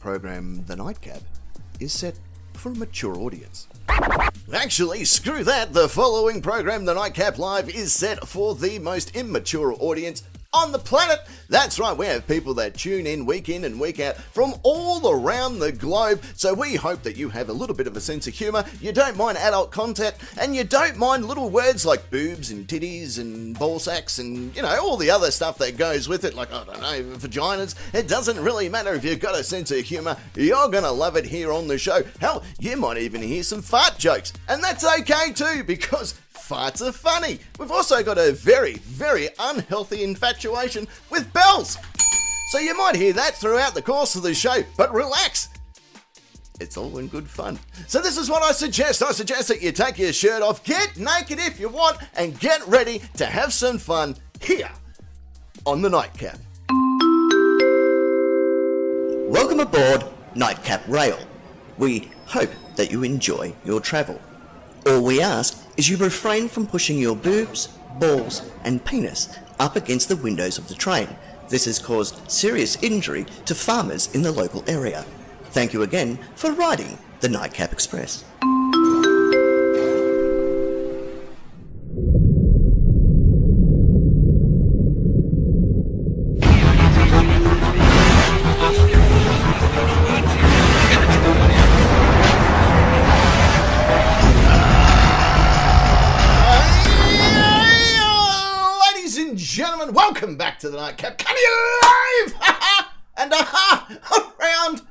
program The Nightcap is set for a mature audience. Actually, screw that, the following program The Nightcap Live is set for the most immature audience on the planet. That's right, we have people that tune in and week out from all around the globe, so we hope that you have a little bit of a sense of humour, you don't mind adult content, and you don't mind little words like boobs and titties and ball sacks and, you know, all the other stuff that goes with it, like, I don't know, vaginas. It doesn't really matter if you've got a sense of humour, you're gonna love it here on the show. Hell, you might even hear some fart jokes, and that's okay too, because farts are funny. We've also got a very, very unhealthy infatuation with bells. So you might hear that throughout the course of the show, but relax. It's all in good fun. So this is what I suggest. I suggest that you take your shirt off, get naked if you want, and get ready to have some fun here on the Nightcap. Welcome aboard Nightcap Rail. We hope that you enjoy your travel. All we ask is you refrain from pushing your boobs, balls and penis up against the windows of the train. This has caused serious injury to farmers in the local area. Thank you again for riding the Nightcap Express. Welcome back to the Nightcap, coming alive and around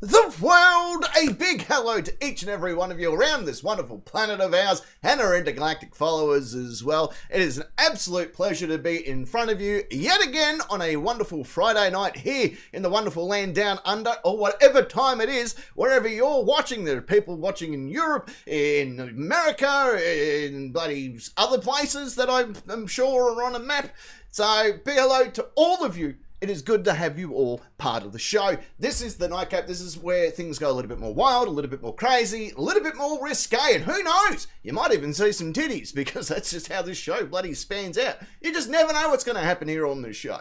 the world. A big hello to each and every one of you around this wonderful planet of ours and our intergalactic followers as well. It is an absolute pleasure to be in front of you yet again on a wonderful Friday night here in the wonderful land down under, or whatever time it is, wherever you're watching. There are people watching in Europe, in America, in bloody other places that I'm sure are on a map. So, big hello to all of you. It is good to have you all part of the show. This is the Nightcap. This is where things go a little bit more wild, a little bit more crazy, a little bit more risque, and who knows? You might even see some titties, because that's just how this show bloody spans out. You just never know what's going to happen here on this show.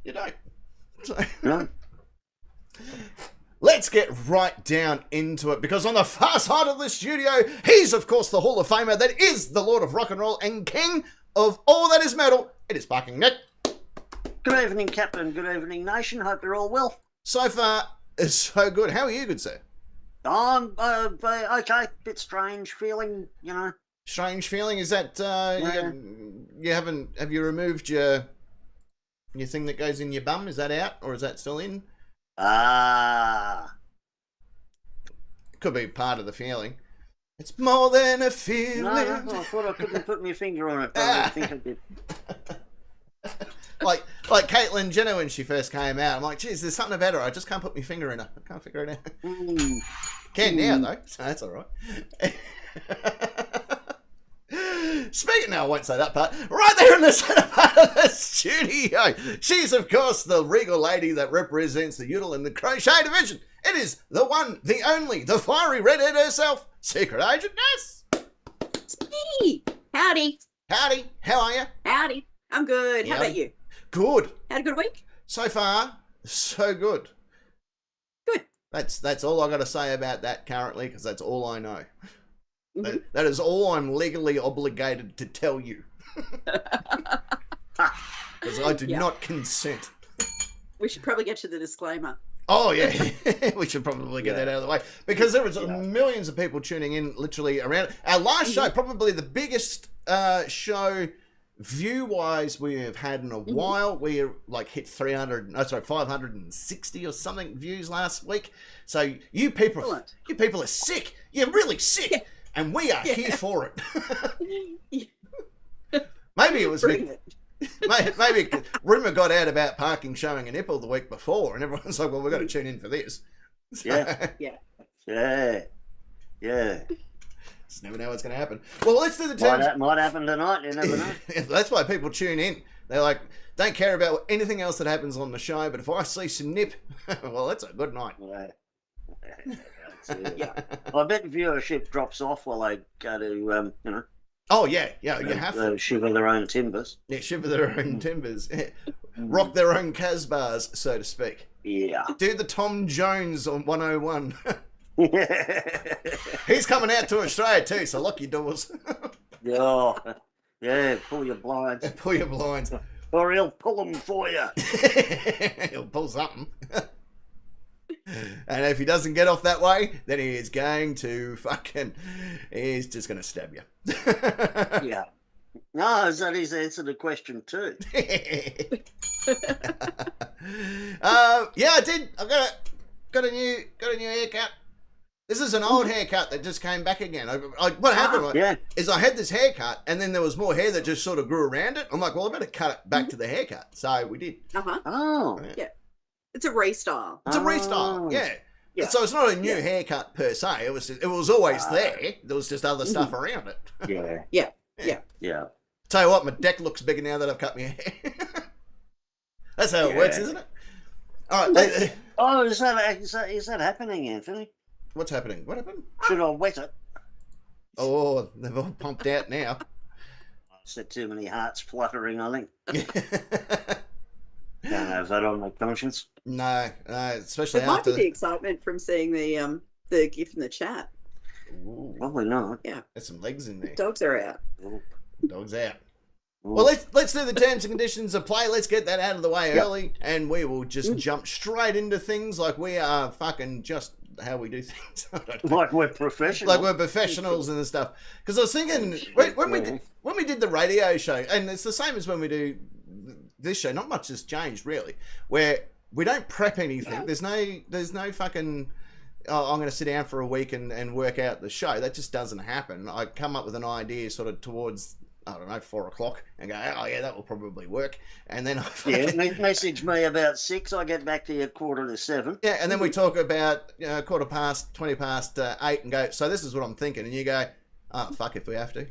You don't. So, no. Let's get right down into it, because on the far side of the studio, he's, of course, the Hall of Famer that is the Lord of Rock and Roll and King of all that is metal. It is Barking Nick. Good evening, Captain. Good evening, Nation. Hope you're all well. So far, it's so good. How are you, good sir? I'm okay. Bit strange feeling, you know. Strange feeling? Is that have you removed your thing that goes in your bum? Is that out, or is that still in? Could be part of the feeling. It's more than a feeling. No, I thought I couldn't put my finger on it, but I think I did. like Caitlyn Jenner when she first came out. I'm like, geez, there's something about her. I just can't put my finger in her. I can't figure it out. Can now, though, so that's all right. Speaking now, I won't say that part. Right there in the center part of the studio, she's, of course, the regal lady that represents the Udall and the Crochet division. It is the one, the only, the fiery redhead herself, Secret Agent Ness. It's me. Howdy. Howdy. How are you? Howdy. I'm good. How about you? Good. Had a good week? So far, so good. Good. That's all I got to say about that currently, because that's all I know. Mm-hmm. That is all I'm legally obligated to tell you. Because I do not consent. We should probably get to the disclaimer. Oh, yeah. We should probably get that out of the way. Because there was millions of people tuning in literally around. Our last show, probably the biggest show view-wise we have had in a while. We like hit 560 or something views last week. So you people are sick. You're really sick. Yeah. And we are here for it. Maybe it was me. Maybe rumour got out about parking showing a nipple the week before, and everyone's like, well, we've got to tune in for this. So, yeah. Just never know what's going to happen. Well, let's do the terms. Might happen tonight, you never know. That's why people tune in. They're like, don't care about anything else that happens on the show, but if I see some nip, well, that's a good night. Yeah. I bet viewership drops off while they go to, Oh, yeah, you have to. Shiver their own timbers. Yeah, shiver their own timbers. Rock their own Casbahs, so to speak. Yeah. Do the Tom Jones on 101. He's coming out to Australia too, so lock your doors. Oh, yeah, pull your blinds. Pull your blinds. Or he'll pull them for you. He'll pull something. And if he doesn't get off that way, then he is going to he's just going to stab you. Yeah. No, is that his answer to question 2? Yeah, I did. I've got a new haircut. This is an old haircut that just came back again. What happened is I had this haircut, and then there was more hair that just sort of grew around it. I'm like, well, I better cut it back to the haircut. So we did. Oh. Yeah. It's a restyle. It's a restyle, yeah. So it's not a new haircut per se. It was always there. There was just other stuff around it. Yeah. Tell you what, my deck looks bigger now that I've cut my hair. That's how it works, isn't it? All right. Oh, is that happening, Anthony? What's happening? What happened? Should I wet it? Oh, they've all pumped out now. I said too many hearts fluttering, I think. Don't have that on my conscience. No, especially It might after be the excitement from seeing the gift in the chat. Ooh, Probably not. Yeah. there's some legs in there. Dogs are out. Dog's out. Well, let's do the terms and conditions of play. Let's get that out of the way early, and we will just jump straight into things like we are fucking just how we do things. Like we're professionals. Like we're professionals and stuff. Because I was thinking when we did the radio show, and it's the same as when we do this show. Not much has changed really. Where we don't prep anything. There's no fucking. Oh, I'm going to sit down for a week and work out the show. That just doesn't happen. I come up with an idea sort of towards, I don't know, 4 o'clock and go, oh yeah, that will probably work. And then message me about 6. I get back to you 6:45. Yeah, and then we talk about 20 past 8 and go, so this is what I'm thinking. And you go, oh, fuck if we have to.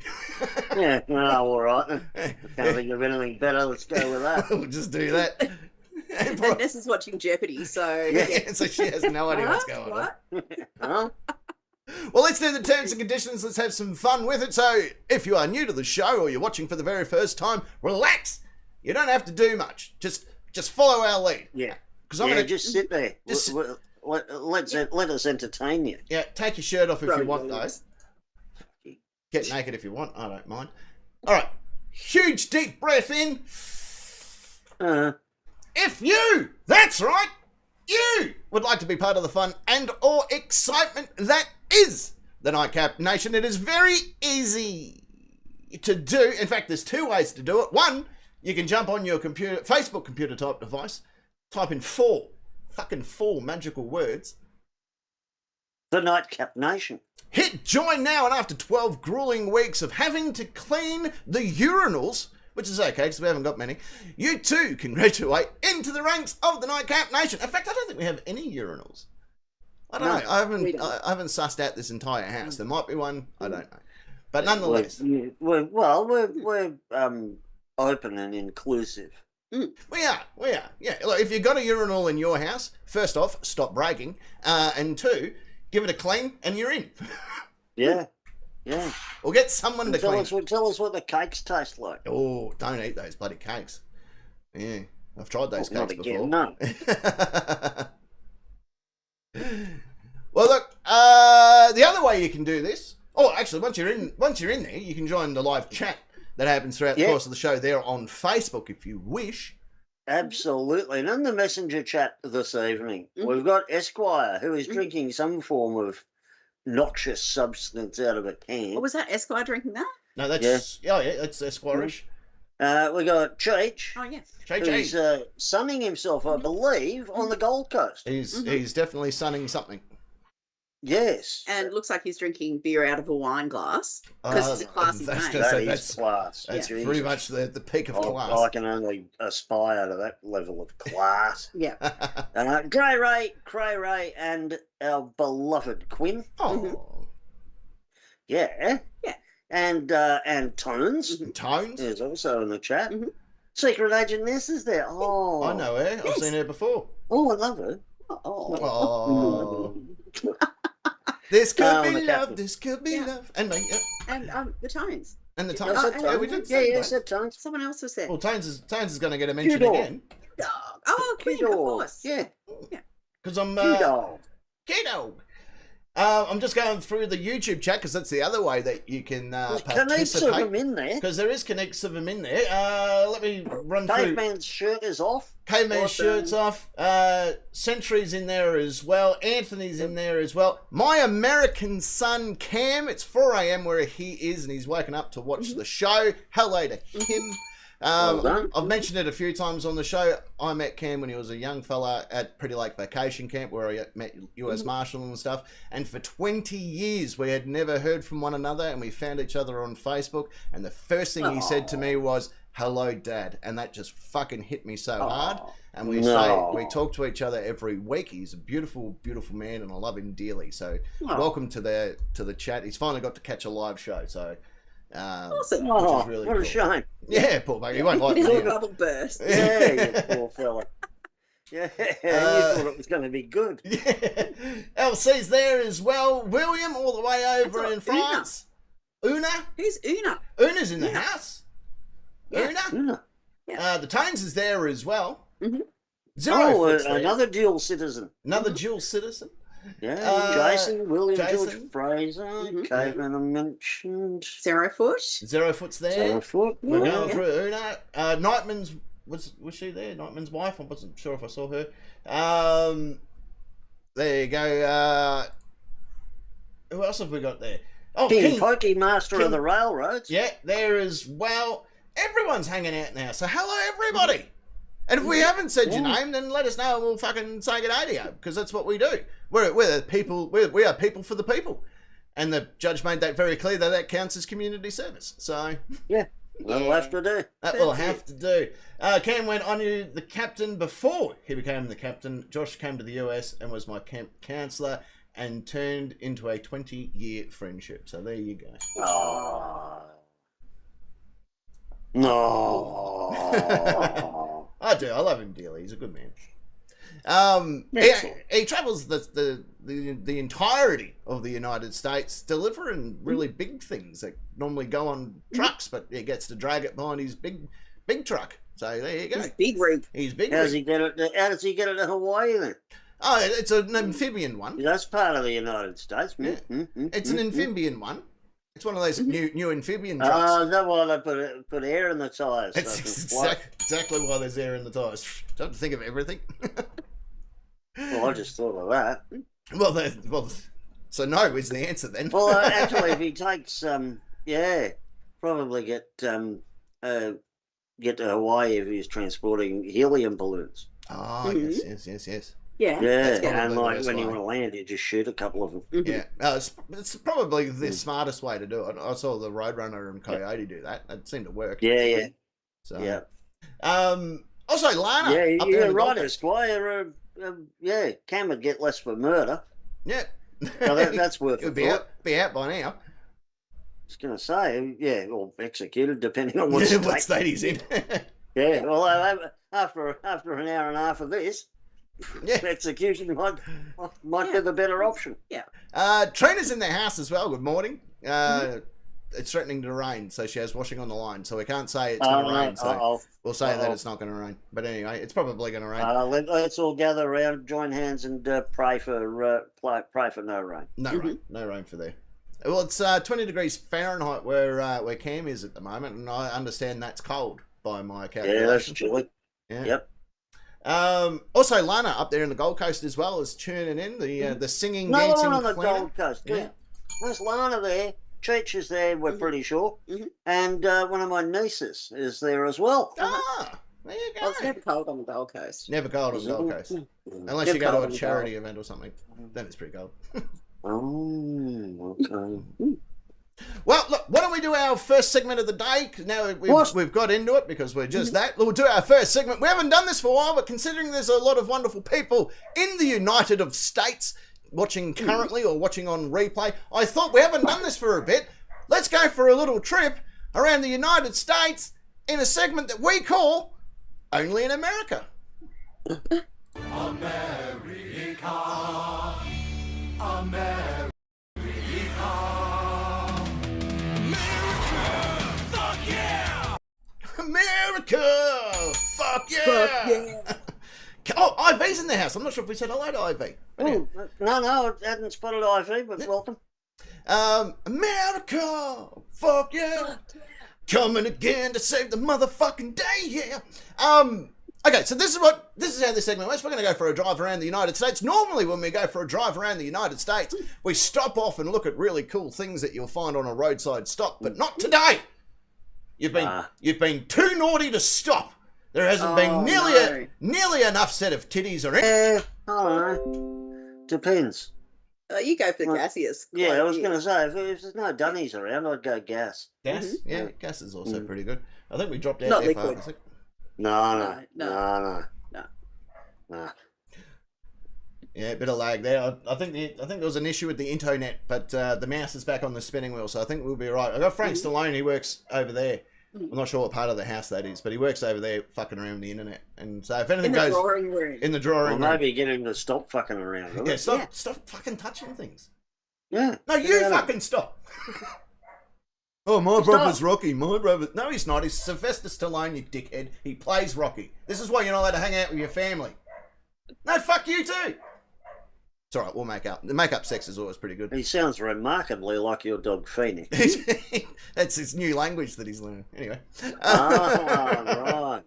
Yeah, well, all right. I can't think of anything better. Let's go with that. We'll just do that. And Ness is watching Jeopardy, so... So she has no idea what's going on. Huh? Well, let's do the terms and conditions. Let's have some fun with it. So, if you are new to the show or you're watching for the very first time, relax. You don't have to do much. Just follow our lead. Yeah. Because just sit there. Let us entertain you. Yeah, take your shirt off if you want, though. Williams. Get naked if you want. I don't mind. All right. Huge deep breath in. That's right, you would like to be part of the fun and or excitement that is the Nightcap Nation, it is very easy to do. In fact, there's 2 ways to do it. One, you can jump on your Facebook computer type device, type in 4 magical words. The Nightcap Nation. Hit join now, and after 12 grueling weeks of having to clean the urinals, which is okay because we haven't got many, you too can graduate into the ranks of the Nightcap Nation. In fact, I don't think we have any urinals. I don't know. I haven't sussed out this entire house. There might be one. I don't know. But nonetheless. We're open and inclusive. We are. Yeah. Look, if you've got a urinal in your house, first off, stop bragging. And 2, give it a clean and you're in. Yeah. Or get someone to clean. Tell us what the cakes taste like. Oh, don't eat those bloody cakes. Yeah, I've tried those cakes before. No. Well, look, the other way you can do this. Oh, actually, once you're in there, you can join the live chat that happens throughout the course of the show there on Facebook if you wish. Absolutely. And in the messenger chat this evening, we've got Esquire, who is drinking some form of noxious substance out of a can. What was that? Esquire drinking that? No, that's it's Esquire-ish. We got Cheech. Oh, yes. Who's sunning himself, I believe, on the Gold Coast. He's definitely sunning something. Yes. And it looks like he's drinking beer out of a wine glass because it's a classy name. That's class. That's pretty much the peak of class. I can only aspire to that level of class. Yeah. Grey Ray, and our beloved Quinn. Oh. Yeah. And Tones. Tones is also in the chat. Secret Agent Ness is there. Oh, I know her. I've seen her before. Oh, I love her. Oh. This could be love. This could be love. And me, And the Tones. And the Tones. We did. Yeah, said Tones. Someone else was there. Well, Tones is going to get a mention again. Oh, Queen, of course. Yeah. Because I'm Q-Dog. Keto. I'm just going through the YouTube chat because that's the other way that you can There's connects of them participate. in there. Because there is connects of them in there. Let me run through. Caveman's shirt is off. Caveman's shirt's off. Sentry's in there as well. Anthony's in there as well. My American son Cam. It's 4 a.m. where he is, and he's woken up to watch the show. Hello to him. Well done. I've mentioned it a few times on the show. I met Cam when he was a young fella at Pretty Lake Vacation Camp where I met US Marshal and stuff. And for 20 years, we had never heard from one another, and we found each other on Facebook. And the first thing he said to me was, "Hello, Dad." And that just fucking hit me so hard. And we talk to each other every week. He's a beautiful, beautiful man, and I love him dearly. So welcome to the chat. He's finally got to catch a live show. So Awesome. Oh, which is really what a cool. shame. Yeah, poor bugger. He won't like His me. little bubble burst. Yeah, you poor fella. Yeah, you thought it was going to be good. Yeah. LC's there as well. William, all the way over in France. Una? Who's Una? Una's in the house. Yeah. Una? Yeah. The Tones is there as well. Mm-hmm. Foot's there. Another dual citizen. Another dual citizen. Yeah, Jason, William George Jason. Fraser, Caveman I mentioned. 0 Foot. 0 Foot's there. 0 Foot. We're Yeah. going through Una. Nightman's was she there? Nightman's wife. I wasn't sure if I saw her. There you go. Who else have we got there? Oh, King Pokey, Master King- of the Railroads. Yeah, there as well. Everyone's hanging out now. So hello, everybody. And if we haven't said your name, then let us know and we'll fucking say good day to you, because that's what we do. We're the people. We are people for the people. And the judge made that very clear that counts as community service. So Yeah, that'll have to do. that will have to do. Cam went, I knew the captain before he became the captain. Josh came to the US and was my camp counselor and turned into a 20-year friendship. So there you go. Oh. No. I do. I love him dearly. He's a good man. He travels the entirety of the United States, delivering really big things that normally go on trucks, but he gets to drag it behind his big truck. So there you go. He's big rig. He's big. How does he get it to Hawaii then? Oh, it's an amphibian one. That's part of the United States. Yeah. It's an amphibian one. It's one of those new amphibian Oh, trucks. is that why they put air in the tyres? That's exactly why there's air in the tyres. Don't have to think of everything. Well, I just thought of that. So no is the answer then. Well, actually, if he takes, probably get to Hawaii if he's transporting helium balloons. Oh, yes. Yeah. Yeah, probably and the like best when you way. want to land, you just shoot a couple of them. Yeah, it's probably the smartest way to do it. I saw the Roadrunner and Coyote do that. It seemed to work. Yeah. So, Yeah. Also, Lana. Yeah, up there in you're the right, Gold Coast. Esquire. Cam would get less for murder. Yeah. So that's worth He'll it. be out by now. I was going to say, or executed, depending on what What state. state he's in. Yeah, well, after an hour and a half of this, Yeah. execution might be the better option. Yeah. Trina's in their house as well. Good morning. It's threatening to rain, so she has washing on the line. So we can't say it's going to rain. So we'll say that it's not going to rain. But anyway, it's probably going to rain. Let's all gather around, join hands, and pray for no rain. No rain. No rain for there. Well, it's 20 degrees Fahrenheit where Cam is at the moment, and I understand that's cold by my calculation. Yeah, that's chilly. Yeah. Yep. Also, Lana up there in the Gold Coast as well is tuning in. The singing, No dancing one on the queen. Gold Coast. Yeah. There's Lana there. Cheech is there, we're pretty sure. And one of my nieces is there as well. Ah, there you Well, go. it's never cold on the Gold Coast. Never cold on the Gold Coast. Unless you go to a charity event or something. Then it's pretty cold. Oh, okay. Well, look, why don't we do our first segment of the day? 'Cause now we've got into it because we're just that. We'll do our first segment. We haven't done this for a while, but considering there's a lot of wonderful people in the United States watching currently or watching on replay, I thought we haven't done this for a bit. Let's go for a little trip around the United States in a segment that we call Only in America. America! Fuck yeah! Fuck yeah. the house. I'm not sure if we said hello to Ivy. But Oh, no, I hadn't spotted Ivy, but welcome. America, fuck yeah, coming again to save the motherfucking day, yeah. Okay, so this is how this segment works. We're going to go for a drive around the United States. Normally, when we go for a drive around the United States, we stop off and look at really cool things that you'll find on a roadside stop, but not today. You've been too naughty to stop. There hasn't been nearly enough set of titties or anything. I don't know. Depends. You go for the gaseous. Yeah, I was going to say, if there's no dunnies around, I'd go gas. Gas? Mm-hmm. Yeah, gas is also pretty good. I think we dropped out Not there liquid. for No. Yeah, a bit of lag there. I think there was an issue with the internet, but the mouse is back on the spinning wheel, so I think we'll be right. I got Frank Stallone. He works over there. I'm not sure what part of the house that is, but he works over there fucking around the internet. And so if anything goes in the drawing room, maybe get him to stop fucking around. Yeah, stop fucking touching things. Yeah. No, you fucking stop. Oh, my brother's Rocky. My brother. No, he's not. He's Sylvester Stallone, you dickhead. He plays Rocky. This is why you're not allowed to hang out with your family. No, fuck you too. It's all right. We'll make up. The make-up sex is always pretty good. He sounds remarkably like your dog Phoenix. That's his new language that he's learning. Anyway. Right.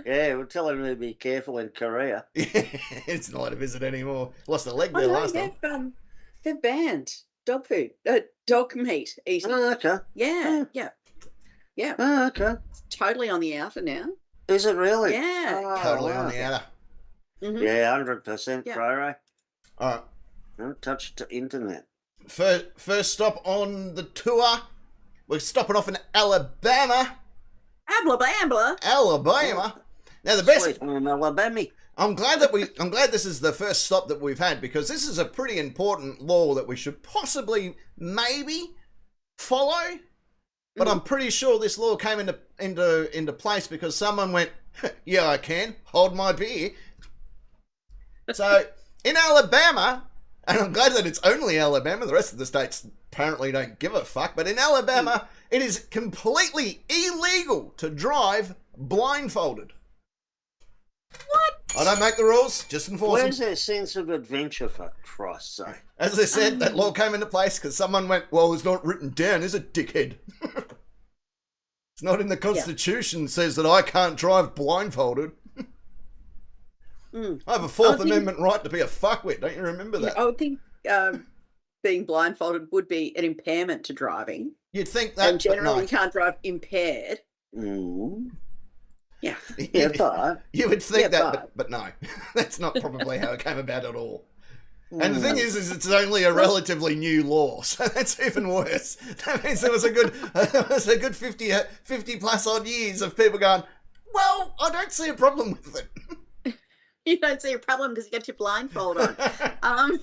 Yeah, we'll tell him to be careful in Korea. It's not allowed to visit anymore. Lost a leg there last time. They've banned dog food, dog meat eating. Oh, okay. Yeah. Oh, okay. It's totally on the outer now. Is it really? Yeah. Oh, Totally on the outer. Mm-hmm. Yeah, 100% Yeah. pro. All right. Don't touch the internet. First stop on the tour. We're stopping off in Alabama. Alabama. Now the best. Sweet home Alabama. I'm glad this is the first stop that we've had, because this is a pretty important law that we should possibly maybe follow. But I'm pretty sure this law came into place because someone went, yeah, I can hold my beer. So in Alabama, and I'm glad that it's only Alabama, the rest of the states apparently don't give a fuck, but in Alabama, it is completely illegal to drive blindfolded. What? I don't make the rules, just enforce them. Where's their sense of adventure, for Christ's sake? As I said, that law came into place because someone went, well, it's not written down, is it, dickhead? It's not in the Constitution says that I can't drive blindfolded. I have a Fourth Amendment right to be a fuckwit. Don't you remember that? I would think being blindfolded would be an impairment to driving. You'd think that, and generally but you can't drive impaired. Mm. Yeah. Yeah, but... You would think that, but no. That's not probably how it came about at all. And the thing is it's only a relatively new law, so that's even worse. That means there was a good 50 plus odd years of people going, well, I don't see a problem with it. You don't see a problem because you get your blindfold on.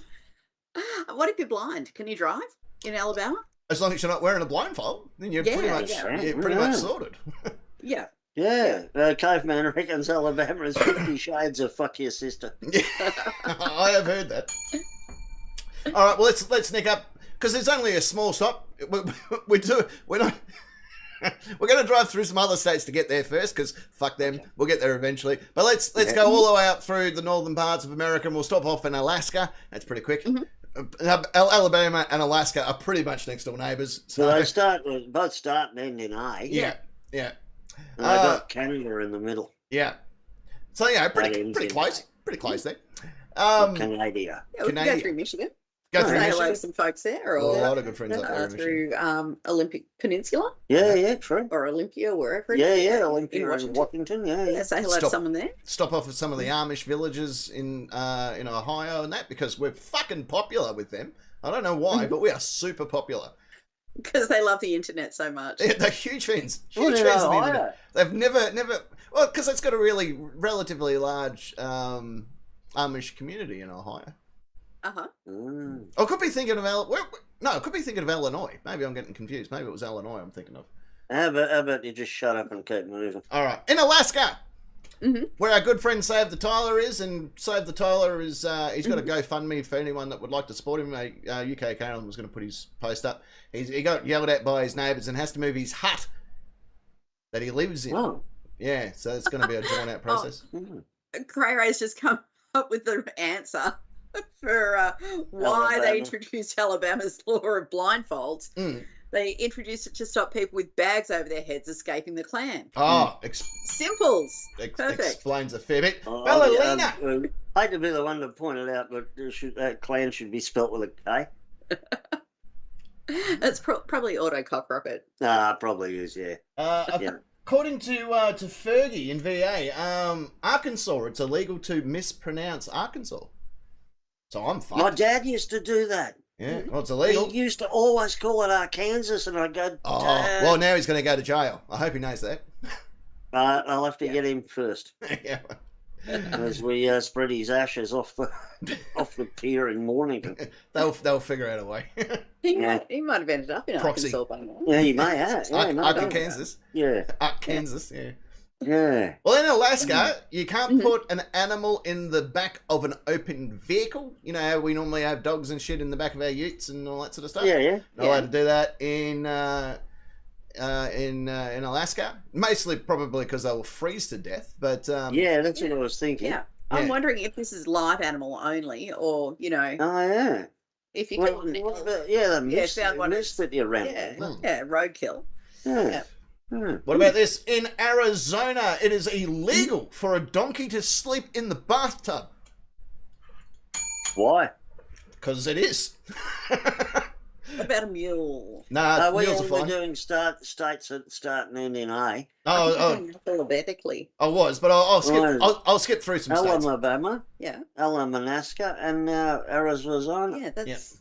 What if you're blind? Can you drive in Alabama? As long as you're not wearing a blindfold, then you're pretty much sorted. Yeah. Yeah, Caveman reckons Alabama is 50 shades of fuck your sister. Yeah, I have heard that. All right, well, let's sneak up, because there's only a small stop. We're going to drive through some other states to get there first, because fuck them. Okay. We'll get there eventually. But let's go all the way up through the northern parts of America, and we'll stop off in Alaska. That's pretty quick. Mm-hmm. Alabama and Alaska are pretty much next door neighbours. So they both start and end in A. Yeah. And they got Canada in the middle. Yeah. So, pretty close. Pretty close there. Canada. Yeah, we can go through Michigan. Go through Say Michigan. hello to some folks there. Or a lot of good friends up there in through Olympic Peninsula. Yeah, true. Or Olympia, wherever. Yeah, Olympia in Washington. Yeah. Say hello to someone there. Stop off at some of the Amish villages in Ohio and that, because we're fucking popular with them. I don't know why, but we are super popular. Because they love the internet so much. Yeah, they're huge fans. Huge fans of the internet. They've never. Well, because it's got a relatively large Amish community in Ohio. I could be thinking of I could be thinking of Illinois. Maybe I'm getting confused. Maybe it was Illinois I'm thinking of. How about you just shut up and keep moving? All right, in Alaska, where our good friend Save the Tyler is, and Save the Tyler is he's got a GoFundMe for anyone that would like to support him. UK Carolyn was going to put his post up. He got yelled at by his neighbours and has to move his hut that he lives in. Oh. Yeah, so it's going to be a drawn out process. Cray Ray's just come up with the answer for why they Alabama. introduced Alabama's law of blindfolds. Mm. They introduced it to stop people with bags over their heads escaping the Klan. Oh, Simples. Perfect. explains a fair bit. Oh, Ballerina. I hate to be the one to point it out, but that clan should be spelt with a K. That's probably Auto Cock Rocket. Probably is, yeah. Yeah. According to Fergie in VA, Arkansas, it's illegal to mispronounce Arkansas. So I'm fucked. My dad used to do that. Yeah, well, it's illegal. He used to always call it Arkansas, and I'd go, Oh, Dad. well, now he's going to go to jail. I hope he knows that. I'll have to get him first Yeah. as we spread his ashes off the pier in Mornington. They'll figure out a way. He might have ended up in Proxy. Arkansas by now. Yeah, he may have. Yeah, he may have done that. Arkansas. Yeah, Kansas, yeah. yeah. Well, in Alaska, you can't put an animal in the back of an open vehicle. You know how we normally have dogs and shit in the back of our utes and all that sort of stuff? Yeah. Not allowed to do that in Alaska. Mostly probably because they will freeze to death. But Yeah, that's what I was thinking. Yeah. I'm Yeah. wondering if this is live animal only, or Oh, yeah. if you Well, kill an what about, the mist, found one mist that you ran. roadkill. Yeah. what about this? In Arizona, it is illegal for a donkey to sleep in the bathtub. Why? Because it is. What about a mule? Nah, We're mules are only fine. doing states that start and end in A. Oh, Alphabetically. I was, but I'll skip. Right. I'll skip through some states. Alabama, Yeah. Alaska, and Arizona. Yeah, that's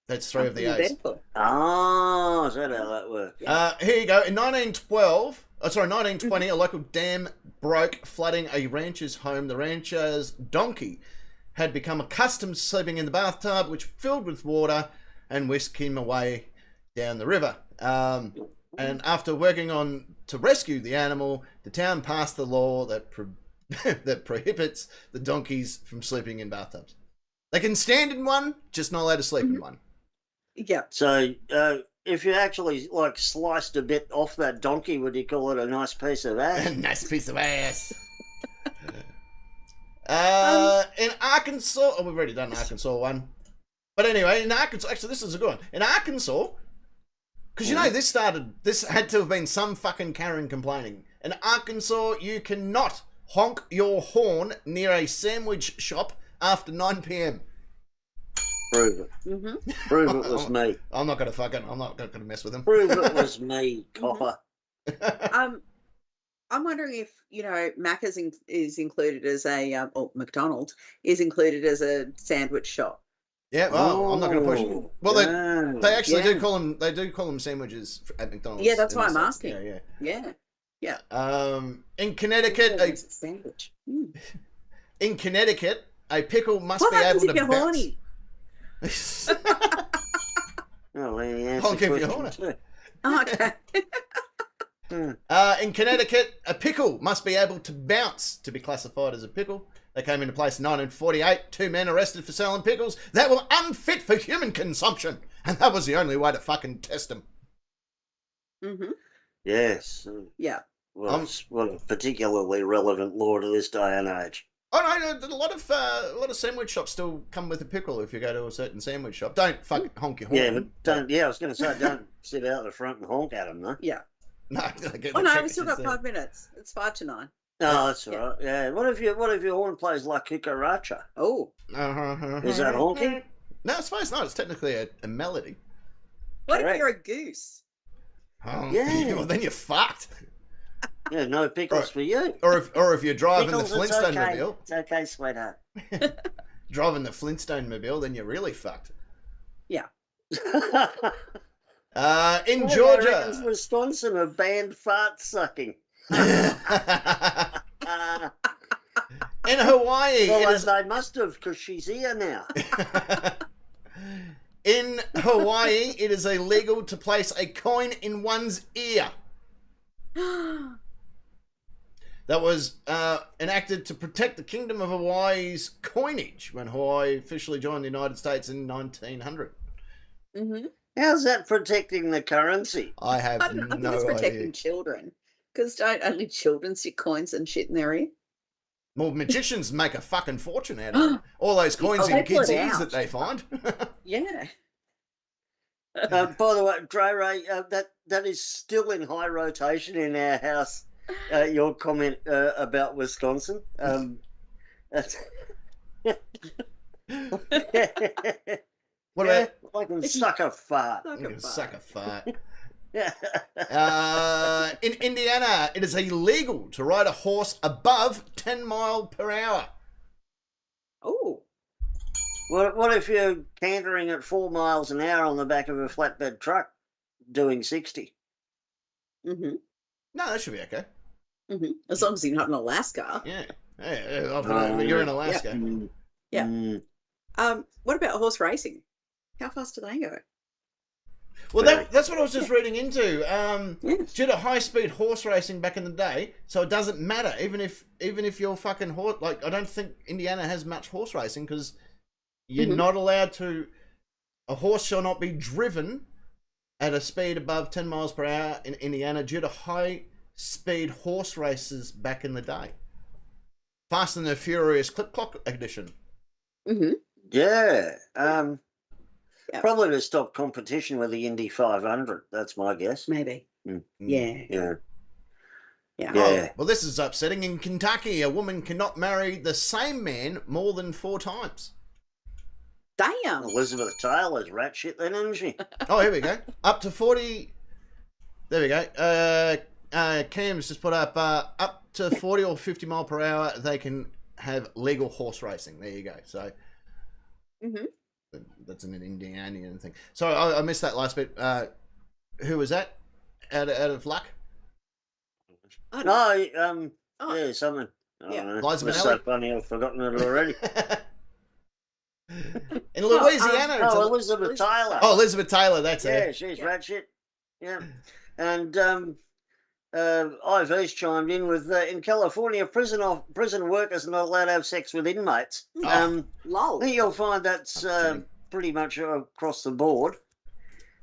That's three of the A's. alphabetical. Oh, is that how that works? Here you go. In 1920, a local dam broke, flooding a rancher's home. The rancher's donkey had become accustomed to sleeping in the bathtub, which filled with water and whisked him away down the river. And after working on to rescue the animal, the town passed the law that that prohibits the donkeys from sleeping in bathtubs. They can stand in one, just not allowed to sleep in one. Yeah. So, if you actually sliced a bit off that donkey, would you call it a nice piece of ass? Nice piece of ass. In Arkansas, we've already done Arkansas one. But anyway, in Arkansas, actually, this is a good one. In Arkansas, because you know this had to have been some fucking Karen complaining. In Arkansas, you cannot honk your horn near a sandwich shop after 9 p.m. Prove it. Prove it was me. I'm not gonna mess with him. Prove it was me, copper. I'm wondering if Macca's is included as a or McDonald's is included as a sandwich shop. Yeah, well, I'm not going to push. Well, yeah. they actually do call them sandwiches at McDonald's. Yeah, that's in why the I'm States. asking. Yeah. Yeah. In Connecticut, It's a sandwich. in Connecticut, a pickle must What be happens able if to you're bounce. horny? Oh, he answered Honk if you're question horny. too. Oh, okay. In Connecticut, a pickle must be able to bounce to be classified as a pickle. They came into place in 1948. 2 men arrested for selling pickles that were unfit for human consumption. And that was the only way to fucking test them. Yes. Yeah. Well, it's a particularly relevant law to this day and age. Oh no, a lot of sandwich shops still come with a pickle if you go to a certain sandwich shop. Don't fucking honk your horn. Yeah, but don't. Yeah, I was going to say, don't sit out the front and honk at them, though. Yeah. No, they get Oh the no, check we've still got instead. 5 minutes. It's 5 to 9. Oh, that's all right. Yeah. What if your horn plays like cucaracha? Oh. Is that honking? No, I suppose not. It's technically a melody. What Correct. if you're a goose? Oh, Yeah. Well, then you're fucked. Yeah, no pickles Right. for you. Or if you're driving Pickles, the it's Flintstone okay. mobile, It's okay, sweetheart. driving the Flintstone mobile, then you're really fucked. Yeah. In Georgia. Georgia. Wisconsin have banned fart sucking. In Hawaii, Well, it is they must have, because she's here now. in Hawaii, it is illegal to place a coin in one's ear. That was enacted to protect the Kingdom of Hawaii's coinage when Hawaii officially joined the United States in 1900. How's that protecting the currency? I have I think no it's protecting idea. children. Because don't only children stick coins and shit in their ear? Well, magicians make a fucking fortune out of it. All those coins Oh, in they pull kids' it ears out. that they find. Yeah. By the way, Dre Ray, that is still in high rotation in our house. Your comment about Wisconsin. That's What about I can suck a fart. Suck you a can suck a fart? Yeah. In Indiana, it is illegal to ride a horse above 10 mile per hour. Oh. What if you're cantering at 4 miles an hour on the back of a flatbed truck doing 60? Mm-hmm. No, that should be okay. Mm-hmm. As long as you're not in Alaska. Yeah. You're in Alaska. Yeah. Mm. What about horse racing? How fast do they go? Well, that's what I was just reading into. Yes. Due to high-speed horse racing back in the day, so it doesn't matter. Even if your fucking horse, like, I don't think Indiana has much horse racing because you're not allowed to. A horse shall not be driven at a speed above 10 miles per hour in Indiana due to high-speed horse races back in the day. Fast and the Furious Clip Clock edition. Mm-hmm. Yeah. Yeah. Probably to stop competition with the Indy 500. That's my guess. Maybe. Mm. Yeah. Yeah. Yeah. Yeah. Oh, well, this is upsetting. In Kentucky, a woman cannot marry the same man more than 4 times. Damn. Elizabeth Taylor's rat shit then, isn't she? Oh, here we go. Up to 40. There we go. Cam's just put up to 40 or 50 mile per hour. They can have legal horse racing. There you go. So that's an Indianian thing. So I missed that last bit. Who was that? Out of luck? No, Oh. yeah, something. I Yeah. don't know. Liza It's Minnelli? so funny, I've forgotten it already. In Louisiana, it's Elizabeth Taylor. Elizabeth Taylor. That's yeah, it. she's rat shit. Yeah. And IV's chimed in with in California, prison workers are not allowed to have sex with inmates. Oh. Lol. I think you'll find that's pretty much across the board.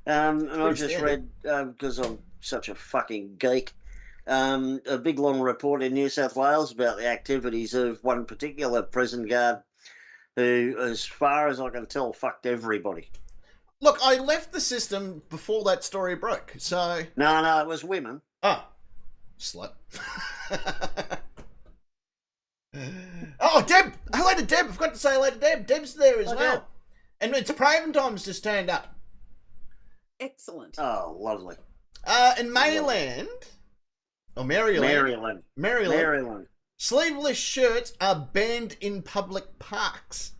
And I pretty just standard. read, because I'm such a fucking geek, a big long report in New South Wales about the activities of one particular prison guard who, as far as I can tell, fucked everybody. Look, I left the system before that story broke. So No, it was women. slut. Oh, Deb! Hello to Deb. I forgot to say hello to Deb. Deb's there as Oh, well. Deb. And it's Praven Times just turned up. Excellent. Oh, lovely. In Maryland, or Maryland, Maryland. sleeveless shirts are banned in public parks.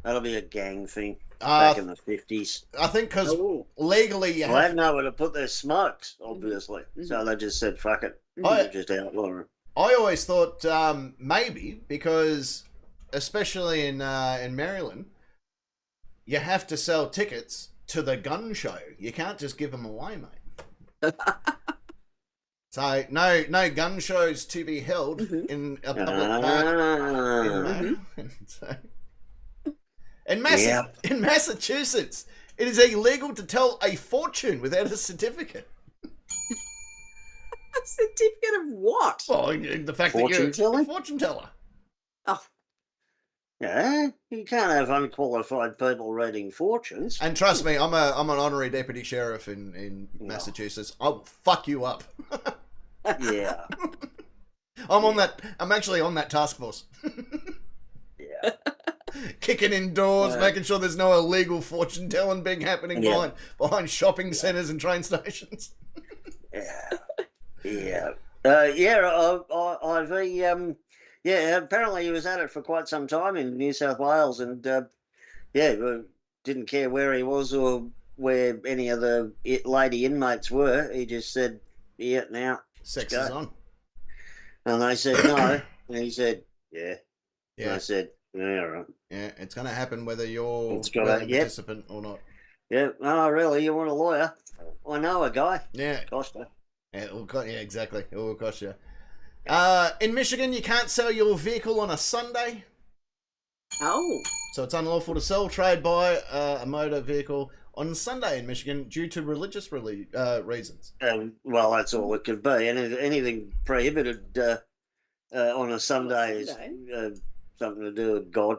That'll be a gang thing back in the 50s. I think because Oh. legally you Well, they have. had nowhere to put their smokes, obviously. So they just said, fuck it. I- We'll just outlaw it. I always thought maybe because, especially in Maryland, you have to sell tickets to the gun show. You can't just give them away, mate. So no gun shows to be held in a public park. In Maryland. So, in Massachusetts, it is illegal to tell a fortune without a certificate. A certificate of what? Well, the fact that Fortune you're telling? a fortune teller. Oh, Yeah, you can't have unqualified people reading fortunes. And trust me, I'm an honorary deputy sheriff in Massachusetts. I'll fuck you up. Yeah, I'm actually on that task force. yeah. Kicking indoors, Yeah. making sure there's no illegal fortune telling being happening Yeah. behind shopping centres and train stations. Yeah. IV, apparently he was at it for quite some time in New South Wales and, didn't care where he was or where any of the lady inmates were. He just said, yeah, now. Sex Go. is on. And they said, no. And he said, yeah. And Yeah, I said, yeah, all right. yeah, it's going to happen whether you're It's gotta- willing yep. participant or not. Yeah, no, really, you want a lawyer? I know a guy. Yeah, Costa. exactly. It will cost you. In Michigan, you can't sell your vehicle on a Sunday. oh. So it's unlawful to sell, trade, buy a motor vehicle on Sunday in Michigan due to religious reasons. Well, that's all it could be. Anything prohibited on a Sunday is something to do with God.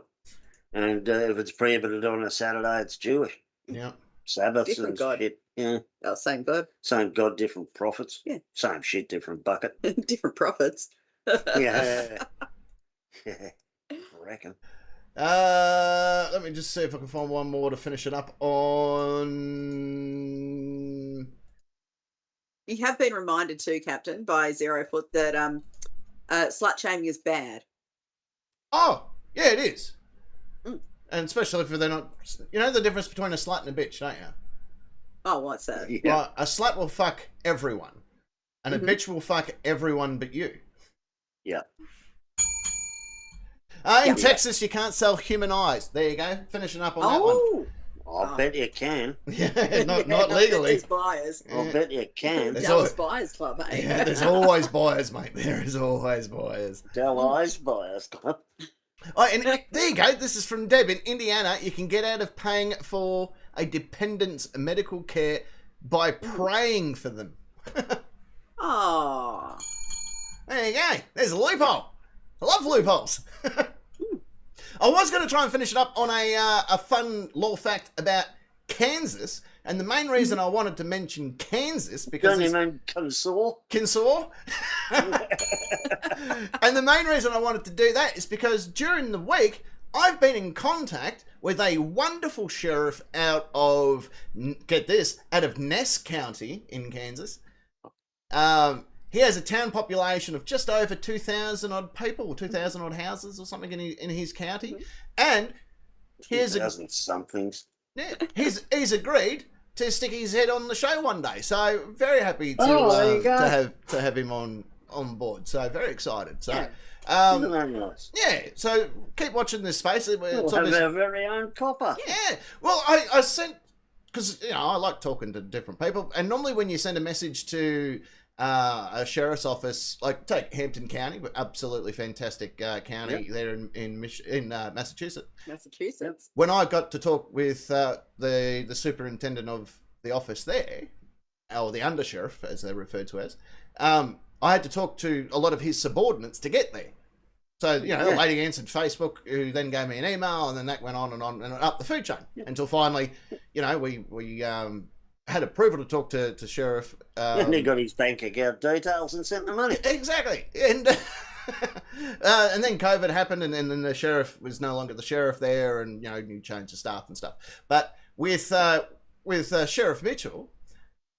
And if it's prohibited on a Saturday, it's Jewish. Yeah. Sabbaths Different and God. shit. Yeah. Oh, same God. Same God, different prophets. Yeah. Same shit, different bucket. Different prophets. Yeah. I reckon. Let me just see if I can find one more to finish it up on. You have been reminded too, Captain, by Zero Foot that slut shaming is bad. Oh, yeah, it is. Mm. And especially if they're not. You know the difference between a slut and a bitch, don't you? Oh, what's that? Yeah. Well, a slut will fuck everyone, and Mhm. a bitch will fuck everyone but you. Yeah. In Yeah. Texas, you can't sell human eyes. There you go. Finishing up on that one. Oh, I bet you can. Yeah, not legally. There's buyers. I bet you can. There's Dallas al- Buyers Club, eh? Yeah, there's always buyers, mate. There is always buyers. Dallas Buyers Club. Oh, and there you go. This is from Deb. In Indiana, you can get out of paying for a dependent's medical care by praying for them. Oh. There you go. There's a loophole. I love loopholes. I was going to try and finish it up on a fun law fact about Kansas, and the main reason I wanted to mention Kansas because Don't you it's mean Kinsaw? Kinsaw. And the main reason I wanted to do that is because during the week I've been in contact with a wonderful sheriff out of, get this, out of Ness County in Kansas. He has a town population of just over 2,000 odd people, 2,000 odd houses or something in his county. And here's 2,000 somethings. he's agreed to stick his head on the show one day. So very happy to there you go. to have him on board. So very excited. So Isn't that nice? yeah, so keep watching this space. It's We'll have obvious- our very own copper. yeah. Well, I sent, because I like talking to different people, and normally when you send a message to a sheriff's office, like take Hampton County, absolutely fantastic county there in Massachusetts. Massachusetts. When I got to talk with the superintendent of the office there, or the undersheriff as they're referred to as, I had to talk to a lot of his subordinates to get there. So, a lady answered Facebook, who then gave me an email, and then that went on and up the food chain until finally, we had approval to talk to Sheriff. And he got his bank account details and sent the money. Exactly. And and then COVID happened, and then the sheriff was no longer the sheriff there, and you changed the staff and stuff. But with Sheriff Mitchell,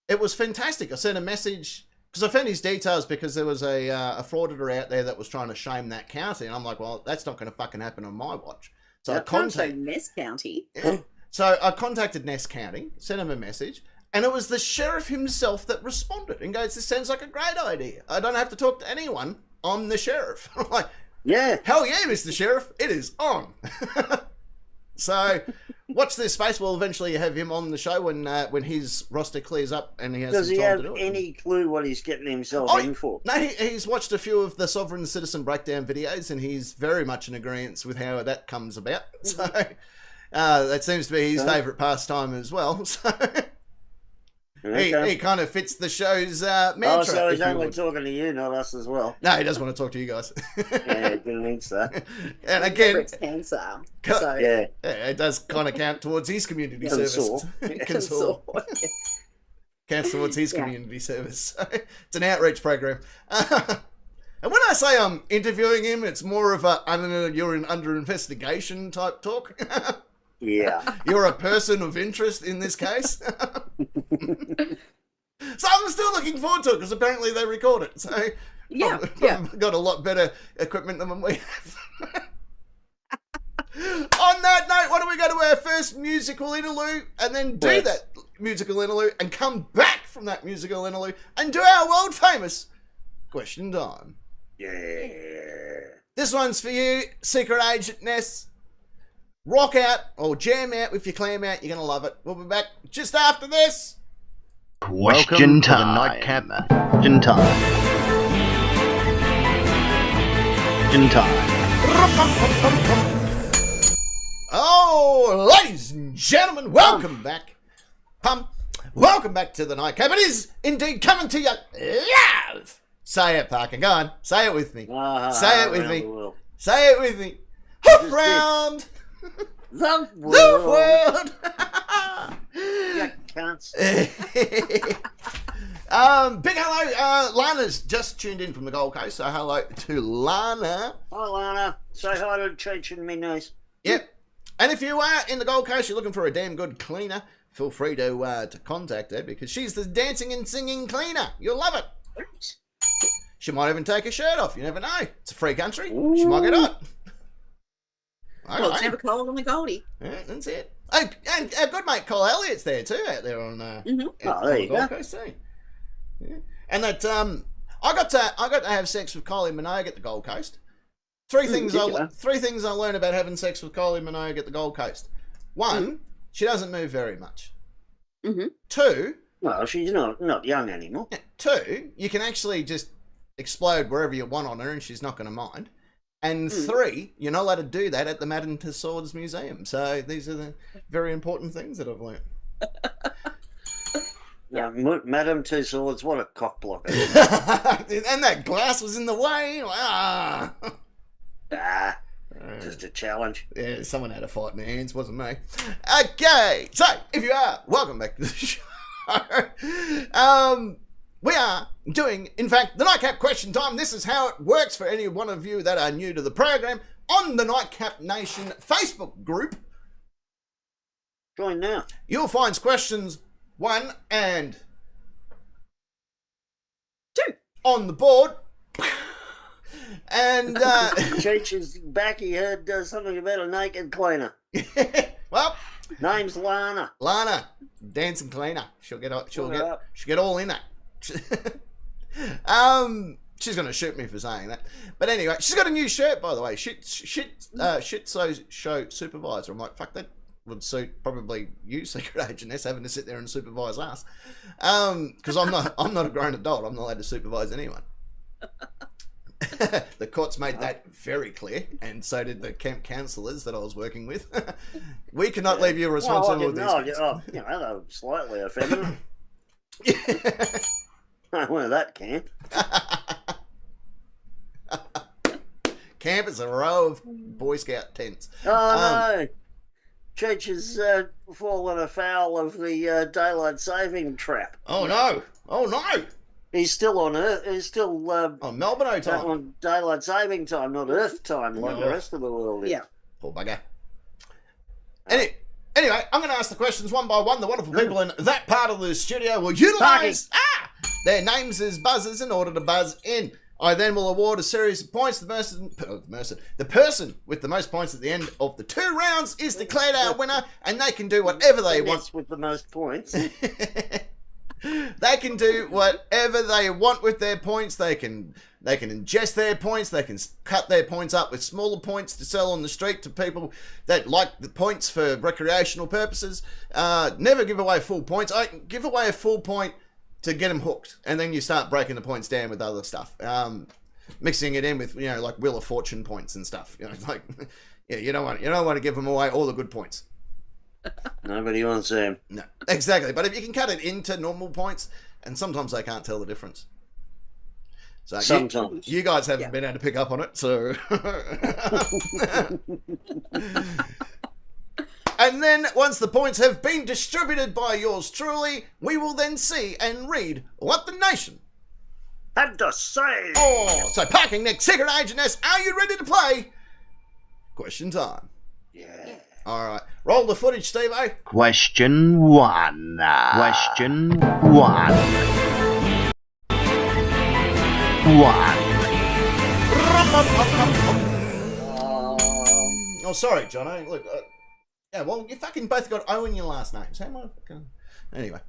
it was fantastic. I sent a message because I found his details because there was a frauditor out there that was trying to shame that county, and I'm like, well, that's not going to fucking happen on my watch. So I contacted Ness County. So I contacted Ness County, sent him a message, and it was the sheriff himself that responded and goes, "This sounds like a great idea. I don't have to talk to anyone. I'm the sheriff." I'm like, Yeah. hell yeah, Mr. Sheriff, it is on. So watch this space. We'll eventually have him on the show when his roster clears up and he has Does some he time have to do it. any clue what he's getting himself in for? No, he's watched a few of the Sovereign Citizen Breakdown videos, and he's very much in agreement with how that comes about. So that seems to be his favourite pastime as well. So he kind of fits the show's mantra. Oh, so he's if you only would. talking to you, not us as well. No, he doesn't want to talk to you guys. Yeah, didn't think so. And again, Breast cancer. Co- Yeah. it does kind of count towards his community Consort. service. Consort. Counts towards his community service. So it's an outreach program. And when I say I'm interviewing him, it's more of you're under investigation type talk. Yeah. You're a person of interest in this case. So I'm still looking forward to it because apparently they record it. So Yeah, probably got a lot better equipment than we have. On that note, why don't we go to our first musical interlude and then do that musical interlude and come back from that musical interlude and do our world famous question time. Yeah. This one's for you, Secret Agent Ness. Rock out or jam out with your clam out. You're going to love it. We'll be back just after this. Question time. To the nightcap. Question time. Question time. Oh, ladies and gentlemen, welcome back. Welcome back to the nightcap. It is indeed coming to you live Say it, Parker. Go on. Say it with me. Say it with me. World. Say it with me. Hop Just round The the world. world. You cunts. Big hello. Lana's just tuned in from the Gold Coast, so hello to Lana. Hi, Lana. Say hi to Cheech and me niece. Yep. And if you are in the Gold Coast, you're looking for a damn good cleaner, feel free to contact her because she's the dancing and singing cleaner. You'll love it. She might even take her shirt off. You never know. It's a free country. She might get hot. Well, it's never cold on the Goldie. Yeah, that's it. Oh, and our good mate Cole Elliott's there too, out there on Oh, on there the you Gold go. Coast too. Yeah. And that I got to have sex with Kylie Minogue at the Gold Coast. Three things I learned about having sex with Kylie Minogue at the Gold Coast. One, she doesn't move very much. Two, Well, she's not young anymore. two, you can actually just explode wherever you want on her and she's not going to mind. And three, you're not allowed to do that at the Madame Tussauds Museum. So these are the very important things that I've learned. Madame Tussauds, what a cock blocker. And that glass was in the way. Ah. Just a challenge. Yeah, someone had a fight in their hands, wasn't me. Okay, so if you are, welcome back to the show. We are doing, in fact, the Nightcap question time. This is how it works for any one of you that are new to the program on the Nightcap Nation Facebook group. Join now. You'll find questions 1 and 2 on the board. And Cheech is back. He heard something about a naked cleaner. well, Name's Lana. Lana, dancing cleaner. She'll get all in it. She's gonna shoot me for saying that. But anyway, she's got a new shirt, by the way. Shit show supervisor. I'm like, fuck, that would suit probably you, Secret Agent S, having to sit there and supervise us. Because I'm not a grown adult. I'm not allowed to supervise anyone. The courts made that very clear, and so did the camp counsellors that I was working with. We cannot leave you responsible with these. They were slightly offended. I went to that camp. Camp is a row of Boy Scout tents. Oh no! Cheech has fallen afoul of the daylight saving trap. Oh no! Oh no! He's still on Earth. He's still on Melbourne time. On daylight saving time, not Earth time, like the rest of the world is. Yeah. Poor bugger. Anyway, I'm going to ask the questions one by one. The wonderful people in that part of the studio will utilise their names as buzzers in order to buzz in. I then will award a series of points. The person with the most points at the end of the 2 rounds is declared our winner, and they can do whatever they want. With the most points. They can do whatever they want with their points. They can ingest their points. They can cut their points up with smaller points to sell on the street to people that like the points for recreational purposes. Never give away full points. I give away a full point to get them hooked, and then you start breaking the points down with other stuff, mixing it in with like Wheel of Fortune points and stuff. You don't want to give them away all the good points. Nobody wants them. No, exactly. But if you can cut it into normal points, and sometimes they can't tell the difference. So sometimes you guys haven't been able to pick up on it, so. And then once the points have been distributed by yours truly, we will then see and read what the nation had to say. Oh, so parking next, Secret Agent S, are you ready to play? Question time. Yeah. All right. Roll the footage, Steve-O. Question 1. Question 1. Oh, sorry, Jono. Look, yeah, well, you fucking both got O in your last names. How am I fucking... Anyway.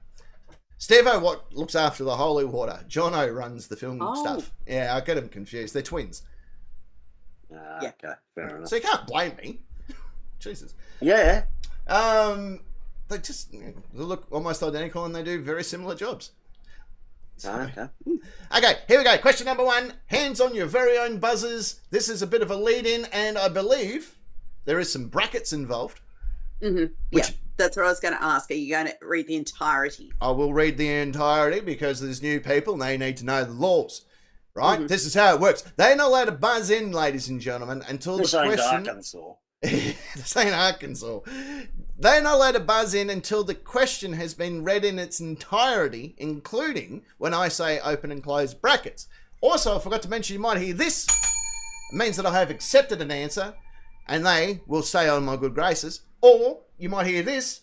Steve-O what looks after the holy water. Jono runs the film stuff. Yeah, I get them confused. They're twins. Okay, fair enough. So you can't blame me. Jesus. Yeah. They just look almost identical and they do very similar jobs. Okay. Okay, here we go. Question number 1. Hands on your very own buzzers. This is a bit of a lead-in, and I believe there is some brackets involved. Mm-hmm. Yeah, that's what I was going to ask. Are you going to read the entirety? I will read the entirety because there's new people and they need to know the laws. right? Mhm. This is how it works. They're not allowed to buzz in, ladies and gentlemen, until This the ain't question... Arkansas. This ain't Arkansas. They're not allowed to buzz in until the question has been read in its entirety, including when I say open and close brackets. Also, I forgot to mention, you might hear this. It means that I have accepted an answer, and they will say on my good graces. Or you might hear this.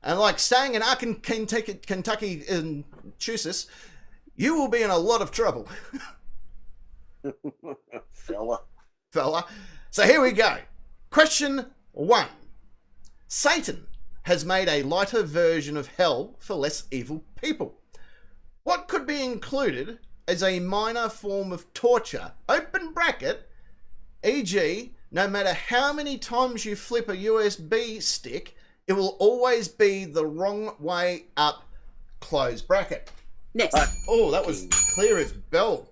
And like saying in Kentucky and Massachusetts, you will be in a lot of trouble. Fella. So here we go. Question 1. Satan has made a lighter version of hell for less evil people. What could be included as a minor form of torture? Open bracket, e.g., no matter how many times you flip a USB stick, it will always be the wrong way up, close bracket. Next. Oh, that was clear as bell.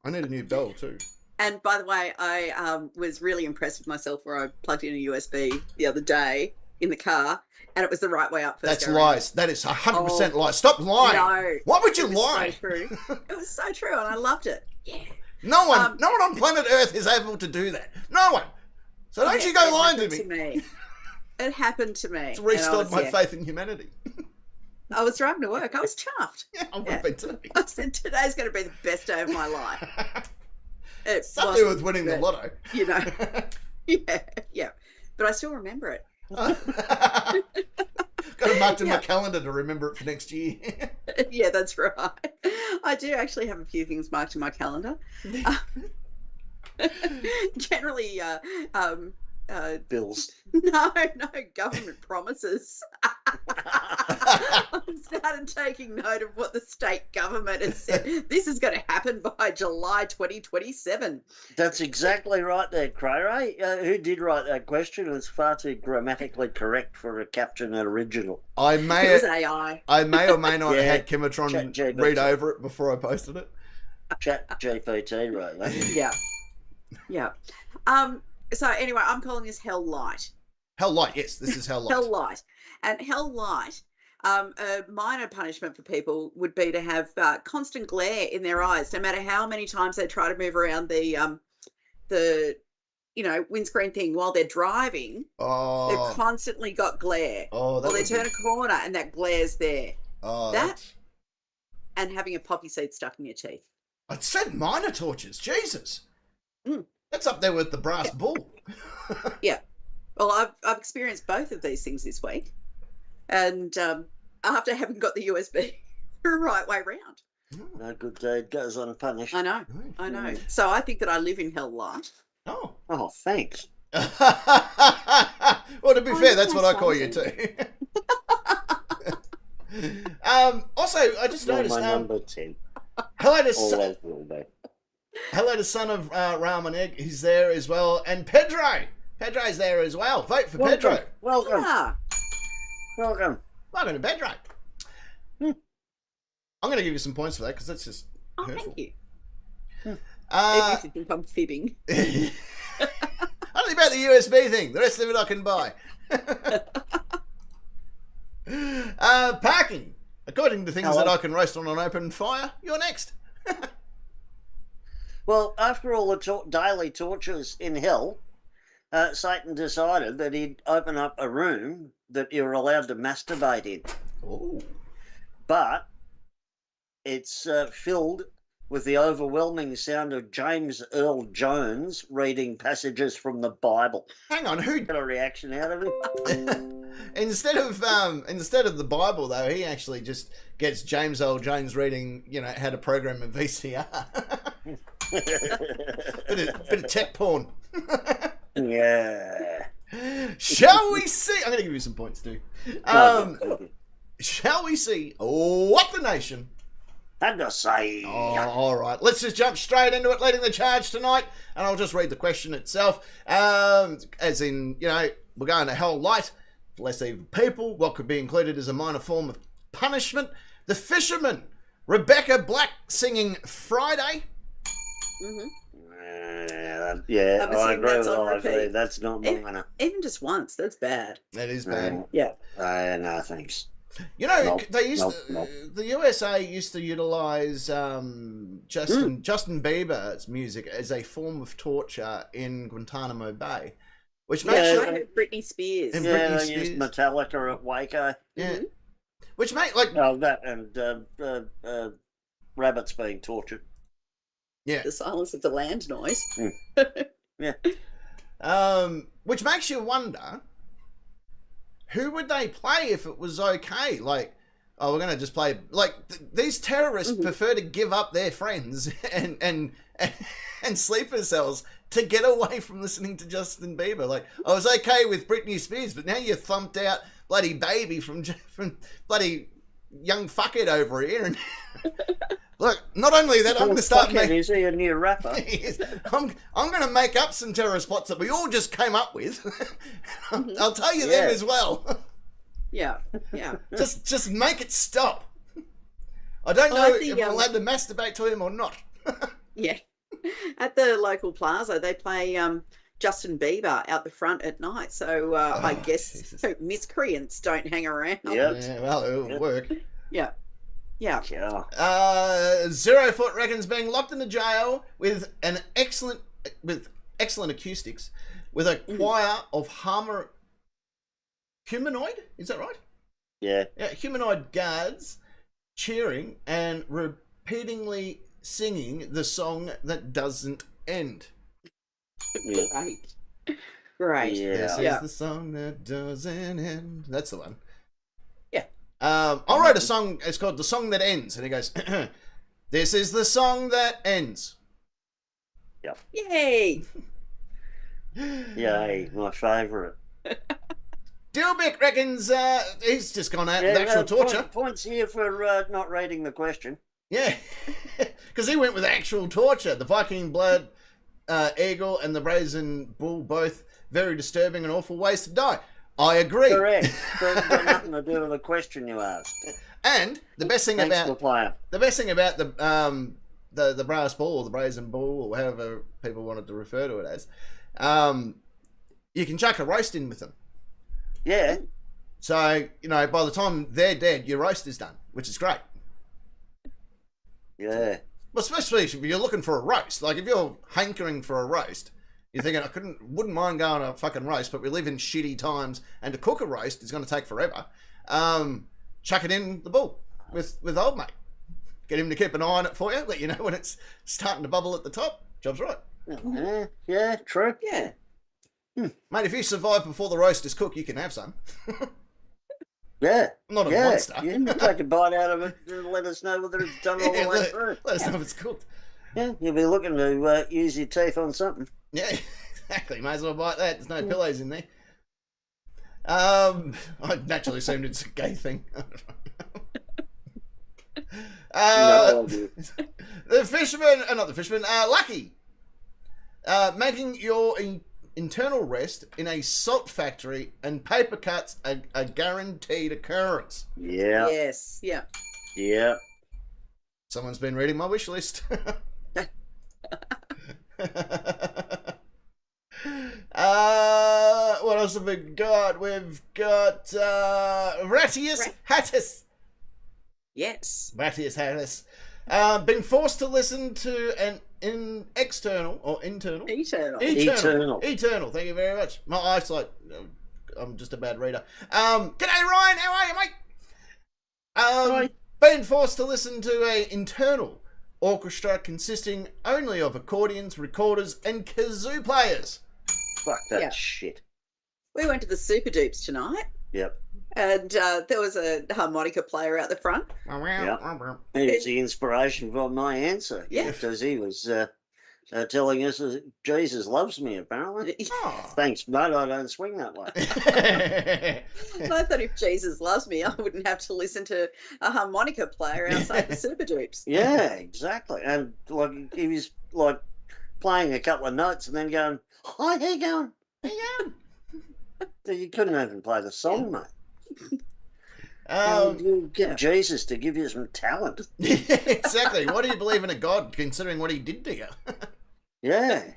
I need a new bell too. And by the way, I was really impressed with myself where I plugged in a USB the other day in the car, and it was the right way up. That's lies. That is 100% lies. Stop lying. No. Why would you It was lie? so true. It was so true, and I loved it. Yeah. No one on planet Earth is able to do that. No one. So don't you go lying to me. It happened to me. It's restored my faith in humanity. I was driving to work. I was chuffed. Yeah, I would have been too. I said, today's going to be the best day of my life. Something with winning the lotto. You know. Yeah. But I still remember it. Got it marked in my calendar to remember it for next year. Yeah, that's right. I do actually have a few things marked in my calendar. Generally, bills. No, government promises. I've started taking note of what the state government has said. This is going to happen by July 2027. That's exactly right there, Cray Ray. Who did write that question? It was far too grammatically correct for a Captain Original. It was AI. I may or may not have had Kimatron read over it before I posted it. Chat GPT wrote that. Yeah. So anyway, I'm calling this Hell Light. Hell Light, yes, this is Hell Light. Hell Light. And Hell Light, a minor punishment for people would be to have constant glare in their eyes, no matter how many times they try to move around the windscreen thing while they're driving. Oh. They've constantly got glare. Oh, or they turn a corner and that glare's there. Oh, that and having a poppy seed stuck in your teeth. I said minor tortures. Jesus. Mm. That's up there with the brass bull. Yeah. Well, I've experienced both of these things this week. And after having got the USB the right way round. No good deed goes unpunished. I know. So I think that I live in Hell Light. Oh, thanks. Well, to be fair, that's what I call you too. Also, I just noticed. My number 10. Hello to Always will be. Hello to son of Ramen Egg. He's there as well, and Pedro. Pedro's there as well. Vote for Pedro. Welcome. Ah. Welcome. Welcome to Pedro. I'm going to give you some points for that because that's just hurtful. Thank you. If you think I'm fibbing. Only about the USB thing. The rest of it I can buy. Parking. According to things that I can roast on an open fire, you're next. Well, after all the daily tortures in hell, Satan decided that he'd open up a room that you're allowed to masturbate in. Ooh. But it's filled with the overwhelming sound of James Earl Jones reading passages from the Bible. Hang on, who got a reaction out of him? Instead of the Bible though, he actually just gets James Earl Jones reading, how to program a VCR. bit of tech porn. Yeah. Shall we see? I'm going to give you some points too. Shall we see what the nation had to say? Oh, all right. Let's just jump straight into it, leading the charge tonight, and I'll just read the question itself. As in, we're going to Hell Light, less evil people. What could be included as a minor form of punishment? The Fisherman, Rebecca Black singing Friday. Mm-hmm. Yeah, I agree with Ivy. That's not minor. Even just once, that's bad. That is bad. Yeah. No, thanks. You know, Nope, they used nope. the USA used to utilize Justin Bieber's music as a form of torture in Guantanamo Bay, which makes Yeah, Right, Britney Spears. And Yeah, Britney they used Spears. Metallica at Waco. yeah, which make like Oh, that and rabbits being tortured. yeah, The silence of the land noise. Yeah. which makes you wonder who would they play if it was okay? Like, oh, we're gonna just play like these terrorists prefer to give up their friends and sleeper cells to get away from listening to Justin Bieber. Like, I was okay with Britney Spears, but now you thumped out bloody Baby from bloody young fuckhead over here. And look, not only that, I'm going to start making. Is he a new rapper? I'm going to make up some terrorist plots that we all just came up with. I'll tell you them as well. Yeah. Just make it stop. I don't know if I'm allowed to masturbate to him or not. Yeah. At the local plaza, they play Justin Bieber out the front at night. So I guess Jesus. miscreants don't hang around. Yep. Yeah, well, it'll work. Yeah. Yeah. 0 Foot reckons being locked in the jail with excellent acoustics, with a choir of humanoid. Is that right? Yeah. Yeah, humanoid guards cheering and repeatedly singing the song that doesn't end. Yeah. Great. Yeah. This Yeah. is the song that doesn't end. That's the one. Yeah. I wrote a song. It's called "The Song That Ends," and it goes, "This is the song that ends." Yay. Yay, my favourite. Dilbick reckons he's just gone out with actual torture. Points here for not reading the question. Yeah, because he went with actual torture. The Viking blood eagle and the brazen bull, both very disturbing and awful ways to die. I agree. Correct. Got nothing to do with the question you asked. And the best thing Thanks about for playing. the brass bull or the brazen bull or however people wanted to refer to it as, you can chuck a roast in with them. Yeah. So by the time they're dead, your roast is done, which is great. Yeah. Well, especially if you're looking for a roast. Like if you're hankering for a roast, you're thinking wouldn't mind going to a fucking roast, but we live in shitty times, and to cook a roast is going to take forever. Chuck it in the bull with old mate. Get him to keep an eye on it for you. Let you know when it's starting to bubble at the top. Job's right, Yeah. True. Yeah. mate. If you survive before the roast is cooked, you can have some. Yeah. I'm not a Yeah. monster. You can take a bite out of it and let us know whether it's done all the way through. Let us know if it's cooked. Yeah. You'll be looking to use your teeth on something. Yeah, exactly. May as well bite that. There's no pillows in there. I naturally assumed it's a gay thing. No idea. The fisherman, not the fisherman, Lucky, making your internal rest in a salt factory and paper cuts a guaranteed occurrence. Yeah. Yes. Yeah. Yeah. Someone's been reading my wish list. What else have we got? We've got Ratius Hattus. Yes. Ratius Hattus. Been forced to listen to an external or internal. Eternal. Eternal. Thank you very much. My eyesight. I'm just a bad reader. G'day Ryan. How are you, mate? Hi. Been forced to listen to a internal orchestra consisting only of accordions, recorders, and kazoo players. Fuck that Yeah. shit. We went to the Super Dupes tonight, Yep. and there was a harmonica player out the front. He was the inspiration for my answer. Yeah. Because he was telling us that Jesus loves me, apparently. Oh. Thanks, mate. I don't swing that way. I thought if Jesus loves me, I wouldn't have to listen to a harmonica player outside the Super Dupes. Yeah, exactly. And like he was like playing a couple of notes and then going, "Hi, how you going?" So you couldn't even play the song, mate. You get Jesus to give you some talent. Exactly. Why do you believe in a God, considering what he did to you? Yeah.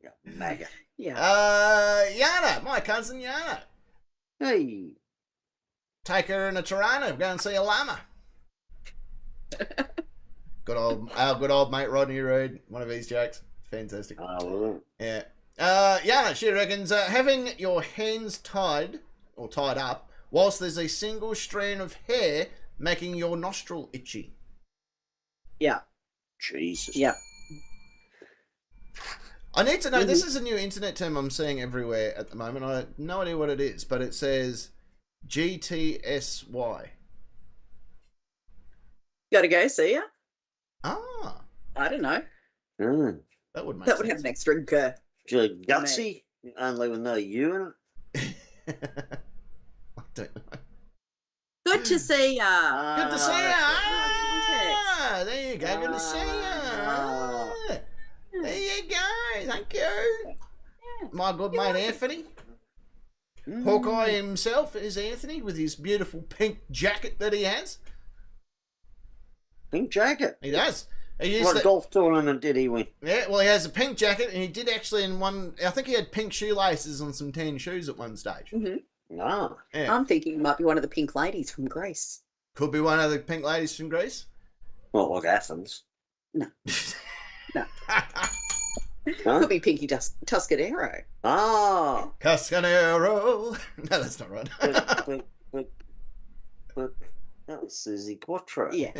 Yeah, maggot. Yeah. Yana, my cousin Yana. Hey. take her in a Toronto, go and see a llama. Our good old mate Rodney Reed, one of his jokes. Fantastic. Oh, Yeah. Yeah, she reckons having your hands tied up whilst there's a single strand of hair making your nostril itchy. Yeah. Jesus. Yeah. I need to know, this is a new internet term I'm seeing everywhere at the moment. I have no idea what it is, but it says GTSY. Gotta go, see ya. Ah, I don't know. that would make That sense. would have an extra G. Gutsy, only with no U in it. I don't know. Good to see ya. Good to see you. Ah, There you go. Good to see you. There you go. Thank you. My good mate Anthony. Hawkeye himself is Anthony with his beautiful pink jacket that he has. Pink jacket. He does. He used What golf tournament did he win? Yeah, well, he has a pink jacket, and he did actually in one. I think he had pink shoelaces on some tan shoes at one stage. Mm-hmm. No. Yeah. I'm thinking it might be one of the pink ladies from Greece. Could be one of the pink ladies from Greece. Well, like Athens. No. No. Huh? Could be Pinky Tuscadero. Ah. Cascanero. No, that's not right. But that was Susie Quattro. Yeah.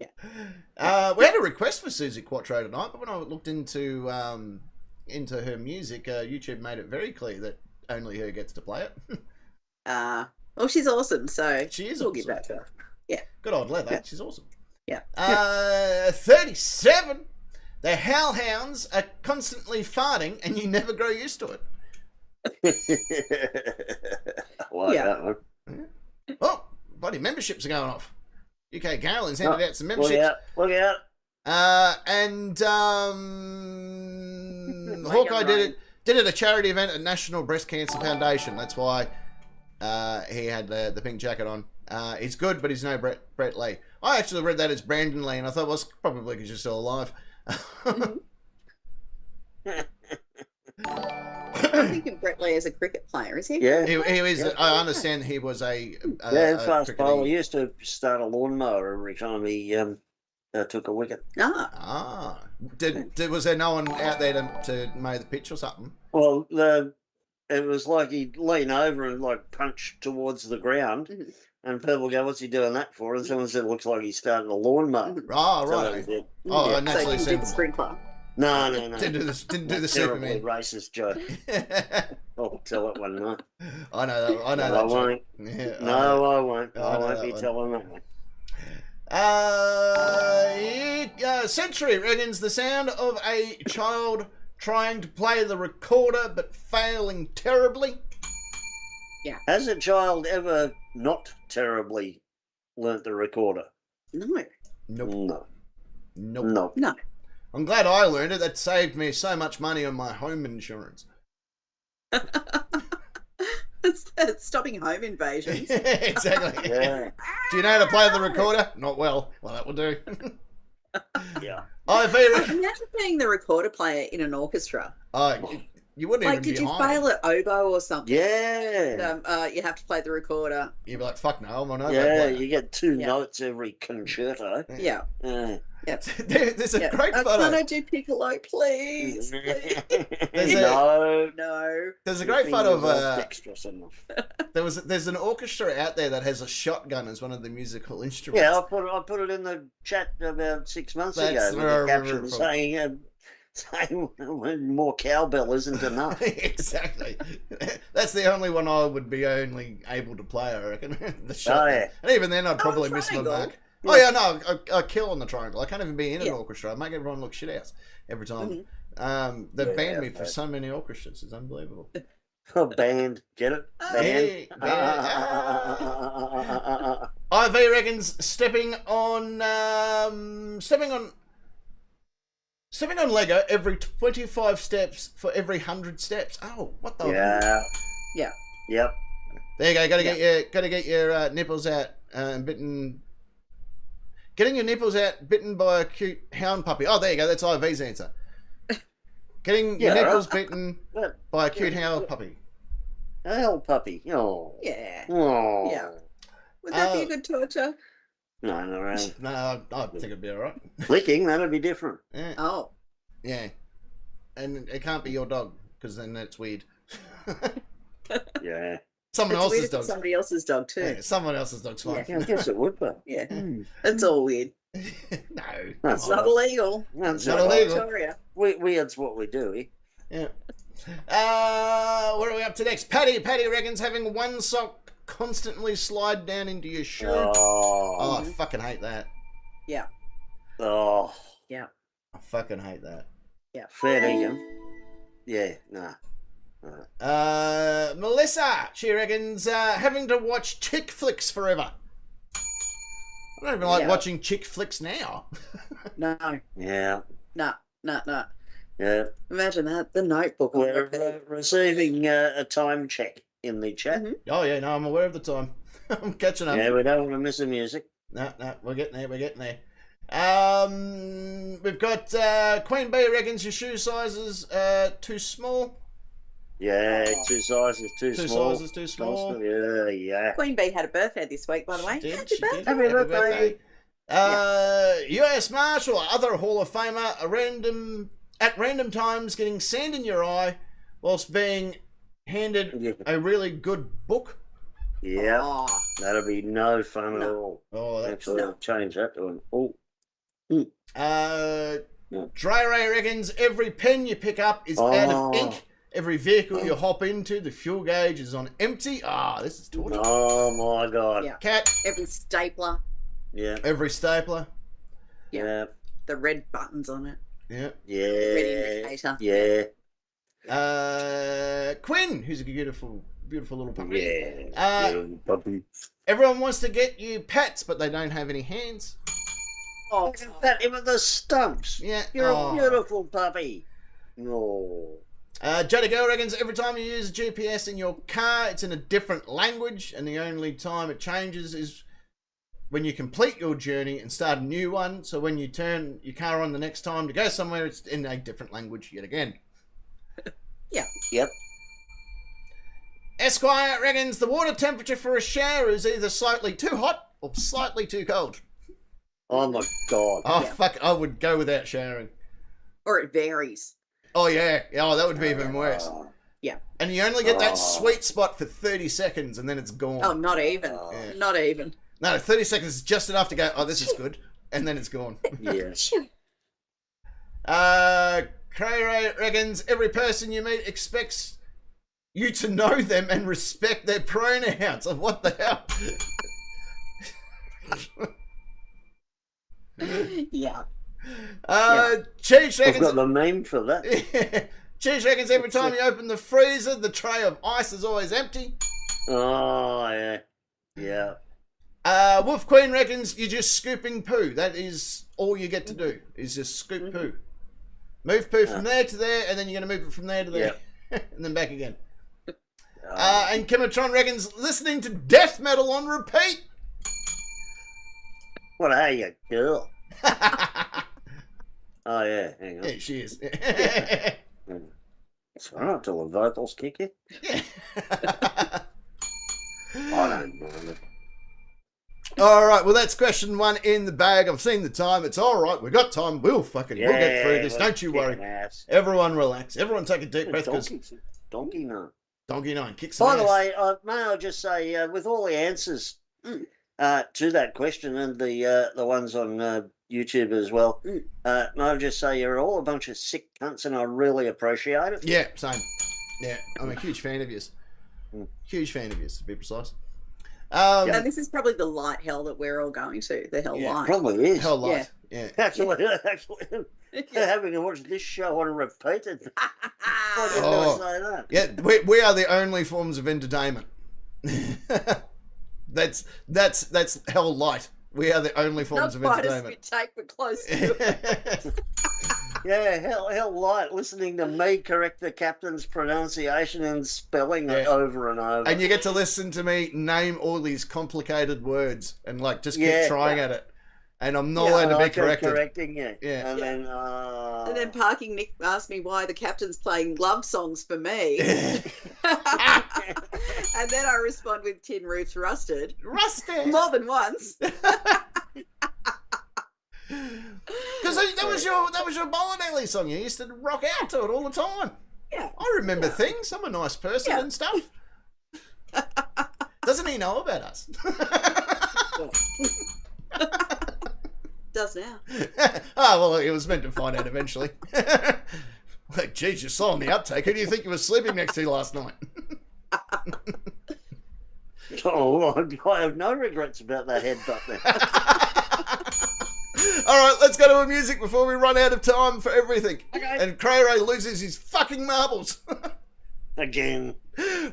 We had a request for Susie Quattro tonight, but when I looked into her music, YouTube made it very clear that only her gets to play it. Well, she's awesome, so She is we'll awesome. give that to her. Yeah. Good old leather. Yeah. She's awesome. Yeah. 37. The hellhounds are constantly farting, and you never grow used to it. I like Yeah. that one. Oh, bloody memberships are going off. UK Garland's handed out some Look memberships. out. Look out. And Hawkeye did it at a charity event at National Breast Cancer Foundation. That's why he had the pink jacket on. He's good, but he's no Brett Lee. I actually read that as Brandon Lee, and I thought, well, it's probably because you're still alive. I'm thinking Brett Lee is a cricket player, is he? Yeah. he is. Yeah. I understand he was a Fast cricketer. bowler. He used to start a lawnmower every time he took a wicket. Ah. Was there no one out there to mow the pitch or something? Well, it was like he'd lean over and like punch towards the ground, Mhm. and people go, "What's he doing that for?" And someone said, "It looks like he's starting a lawnmower." Oh, So that right. was it. Oh, Yeah, I naturally so he said did sprinkler. No. Didn't do the Terribly Superman. racist joke. I'll tell it one night. I know that. I know No, that. I joke. won't. Yeah, No, I won't. I I know won't that be one. telling that one. Century reckons the sound of a child trying to play the recorder but failing terribly. Has a child ever not terribly learnt the recorder? No. Nope. No. Nope. No. No. I'm glad I learned it. That saved me so much money on my home insurance. It's stopping home invasions. Exactly. Yeah. Do you know how to play the recorder? Not well. Well, that will do. Yeah. Imagine being the recorder player in an orchestra. You wouldn't Like, even did be you hired. fail at oboe or something? Yeah. You have to play the recorder. You'd be like, fuck no, I'm an oboe Yeah, player. you get two Yeah. notes every concerto. Yeah. There's a great photo. Can I do piccolo, please? Please. There's a- No. No. There's a great photo of dexterous enough. there's an orchestra out there that has a shotgun as one of the musical instruments. Yeah, I put it in the chat about 6 months That's ago where with I a remember caption it saying more cowbell isn't enough. Exactly. That's the only one I would be only able to play, I reckon. The shotgun. yeah. And even then, I'd probably miss my triangle. mark. Oh yeah, no, I kill on the triangle. I can't even be in an Yeah. orchestra. I make everyone look shit ass every time. Mhm. They've Yeah, banned me for okay. so many orchestras. It's unbelievable. Oh, band, get it? Hey, Band. IV reckons stepping on Lego every 25 steps for every 100 steps. Oh, what the? Yeah. Yeah. Yep. There you go. Gotta get your nipples out and bitten. Getting your nipples out bitten by a cute hound puppy. Oh, there you go. That's IV's answer. Getting your Yeah, nipples right. bitten But, by a cute hound puppy. hell, puppy. Oh. Yeah. Oh. Yeah. Would that be a good torture? No, no, right. No, I think it'd be all right. Licking, that'd be different. Yeah. Oh. Yeah. And it can't be your dog, because then that's weird. Yeah. Someone It's weird else's if dog. it's somebody else's dog too. Yeah, someone else's dog's fine. Yeah, I guess it would, but Yeah. Hmm. It's all weird. No. It's not illegal. That's not all right. illegal. Victoria. Weird's what we do, eh? Yeah. What are we up to next? Patty reckons having one sock constantly slide down into your shoe. Oh, I fucking hate that. Yeah. Oh. Yeah. I fucking hate that. Yeah. Fair dinkum. Yeah, nah. Melissa, she reckons having to watch chick flicks forever. I don't even like watching chick flicks now. No. Yeah. No. Yeah. Imagine that. The Notebook. on We're repeat. receiving a time check in the chat. Mhm. Oh yeah, no, I'm aware of the time. I'm catching up. Yeah, we don't want to miss the music. No, we're getting there. We've got Queen Bee reckons your shoe size is too small. Yeah, two sizes too small. Two sizes too small. Yeah. Queen Bee had a birthday this week, by the way. She did. Happy birthday. Happy birthday. US Marshal, other Hall of Famer, at random times getting sand in your eye whilst being handed a really good book. Yeah. Oh, That'll be no fun at all. Oh, that's Actually, I'll change that to an oh. Dre Ray reckons every pen you pick up is out of ink. Every vehicle you hop into, the fuel gauge is on empty. This is torture. Oh my god. Yeah. Cat, every stapler, Yeah. every stapler. Yeah. the red buttons on it. Yeah. Red Yeah. indicator. Yeah. Quinn, who's a beautiful little puppy. Yeah. Puppy. Everyone wants to get you pets, but they don't have any hands. Oh, that with the stumps. Yeah. You're a beautiful puppy. Oh. Jada Girl reckons every time you use a GPS in your car, it's in a different language, and the only time it changes is when you complete your journey and start a new one. So when you turn your car on the next time to go somewhere, it's in a different language yet again. Yeah. Yep. Esquire reckons the water temperature for a shower is either slightly too hot or slightly too cold. Oh my god. Oh, Yeah. fuck, I would go without showering. Or it varies. Oh, yeah. Oh, that would be even worse. Yeah. And you only get that sweet spot for 30 seconds and then it's gone. Oh, not even. Yeah. Not even. No, 30 seconds is just enough to go, oh, this is good. And then it's gone. Yes. Cray Ray reckons every person you meet expects you to know them and respect their pronouns. Oh, what the hell? Yeah. Cheech I've reckons... got the meme for that. Cheech reckons every time you open the freezer, the tray of ice is always empty. Oh, yeah. Yeah. Wolf Queen reckons you're just scooping poo. That is all you get to do, is just scoop poo. Move poo from there to there, and then you're going to move it from there to there. And then back again. And Kimatron reckons listening to death metal on repeat. What are you, girl? Oh, yeah. Hang on. Yeah, she is. It's all right till the vocals kick in. I don't mind it. All right, well, that's question one in the bag. I've seen the time. It's all right. We've got time. We'll get through this. Don't you worry. Ass. Everyone relax. Everyone take a deep breath because Donkey no. Donkey 9 kicks some By the ass. way, may I just say, with all the answers to that question and the ones on YouTube as well, may I just say you're all a bunch of sick cunts and I really appreciate it. Yeah, same. Yeah, I'm a huge fan of yours. Huge fan of yours, to be precise. And this is probably the light hell that we're all going to. The hell light. Probably is. Hell light. Yeah. Actually, having to watch this show on repeat. Why didn't I say that? Yeah, we are the only forms of entertainment. that's hell light. We are the only forms of Not quite a entertainment. spit take, but close to it. Yeah, hell light listening to me correct the captain's pronunciation and spelling it over and over. And you get to listen to me name all these complicated words and just keep trying at it. And I'm not allowed to be corrected. Correcting you. Yeah. And then, And then Parking Nick asked me why the captain's playing love songs for me. And then I respond with Tin Roof's Rusted. Rusted. More than once. Because that was your bowling alley song. You used to rock out to it all the time. Yeah. I remember things. I'm a nice person and stuff. Doesn't he know about us? Does now. Oh, well, he was meant to find out eventually. Like, geez, you saw on the uptake. Who do you think you were sleeping next to last night? Oh, I have no regrets about that headbutt there. All right, let's go to a music before we run out of time for everything. Okay. And Cray Ray loses his fucking marbles. Again.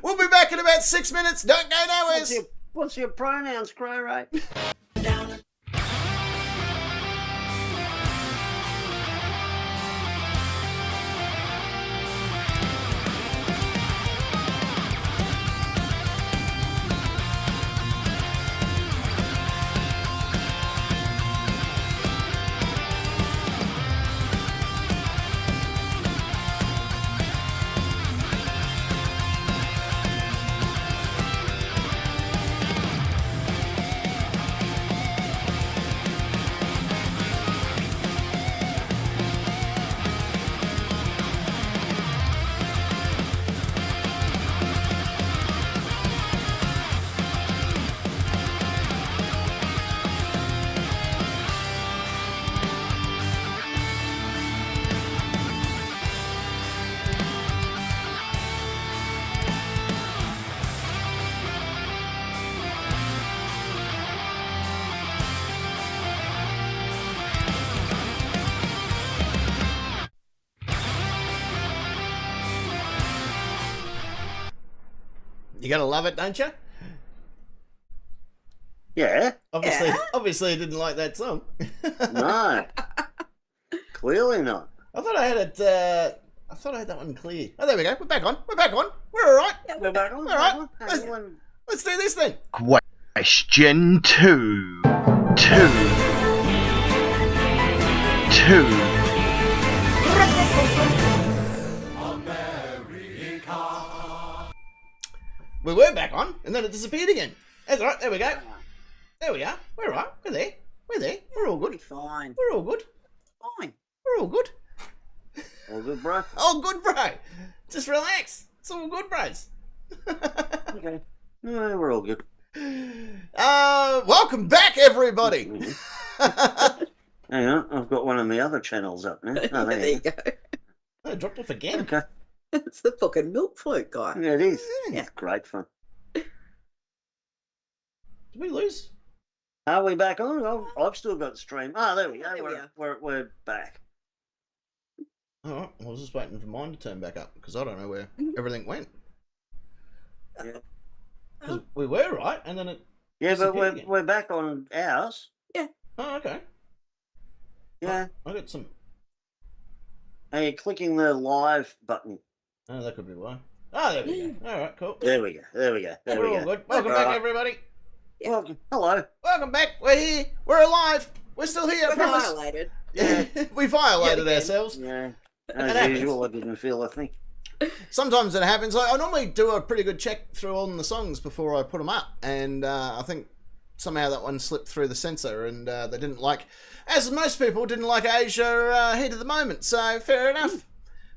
We'll be back in about 6 minutes. Don't go nowhere. What's your pronouns, Cray Ray? You gotta love it, don't you? Yeah. Obviously, I didn't like that song. No. Clearly not. I thought I had it. I thought I had that one clear. Oh, there we go. We're back on. We're all right. We're back on. All right. Hang on. Let's do this then. Question 2. We were back on, and then it disappeared again. That's all right. There we go. There we are. We're all right. We're there. We're all good. Fine. We're all good. Fine. We're all good. All good, bro? All good, bro. Just relax. It's all good, bros. Okay. No, we're all good. Welcome back, everybody. Hang on, I've got one of the other channels up now. Oh, There you go. I dropped off again. Okay. It's the fucking milk float guy. Yeah, it is. Yeah. It's great fun. Did we lose? Are we back on? Oh, I've still got the stream. Oh, there we go. There we are. We're back. All right. I was just waiting for mine to turn back up because I don't know where everything went. Yeah. Because we were right, and then it. Yeah, but disappeared again. we're back on ours. Oh, okay. Yeah. I got some. Are you clicking the live button? Oh, that could be why. Oh, there we go. All right, cool. There we go. There we go. There We're we all go. good. Welcome back, Right. everybody. Yeah. Welcome. Hello. Welcome back. We're here. We're alive. We're still here. I We're promise. violated. Yeah, we violated Yeah, ourselves. Yeah. It As happens. usual, I didn't feel a thing. Sometimes it happens. I normally do a pretty good check through all the songs before I put them up, and I think somehow that one slipped through the censor, and they didn't like, as most people didn't like Asia Heat of the Moment. So fair enough.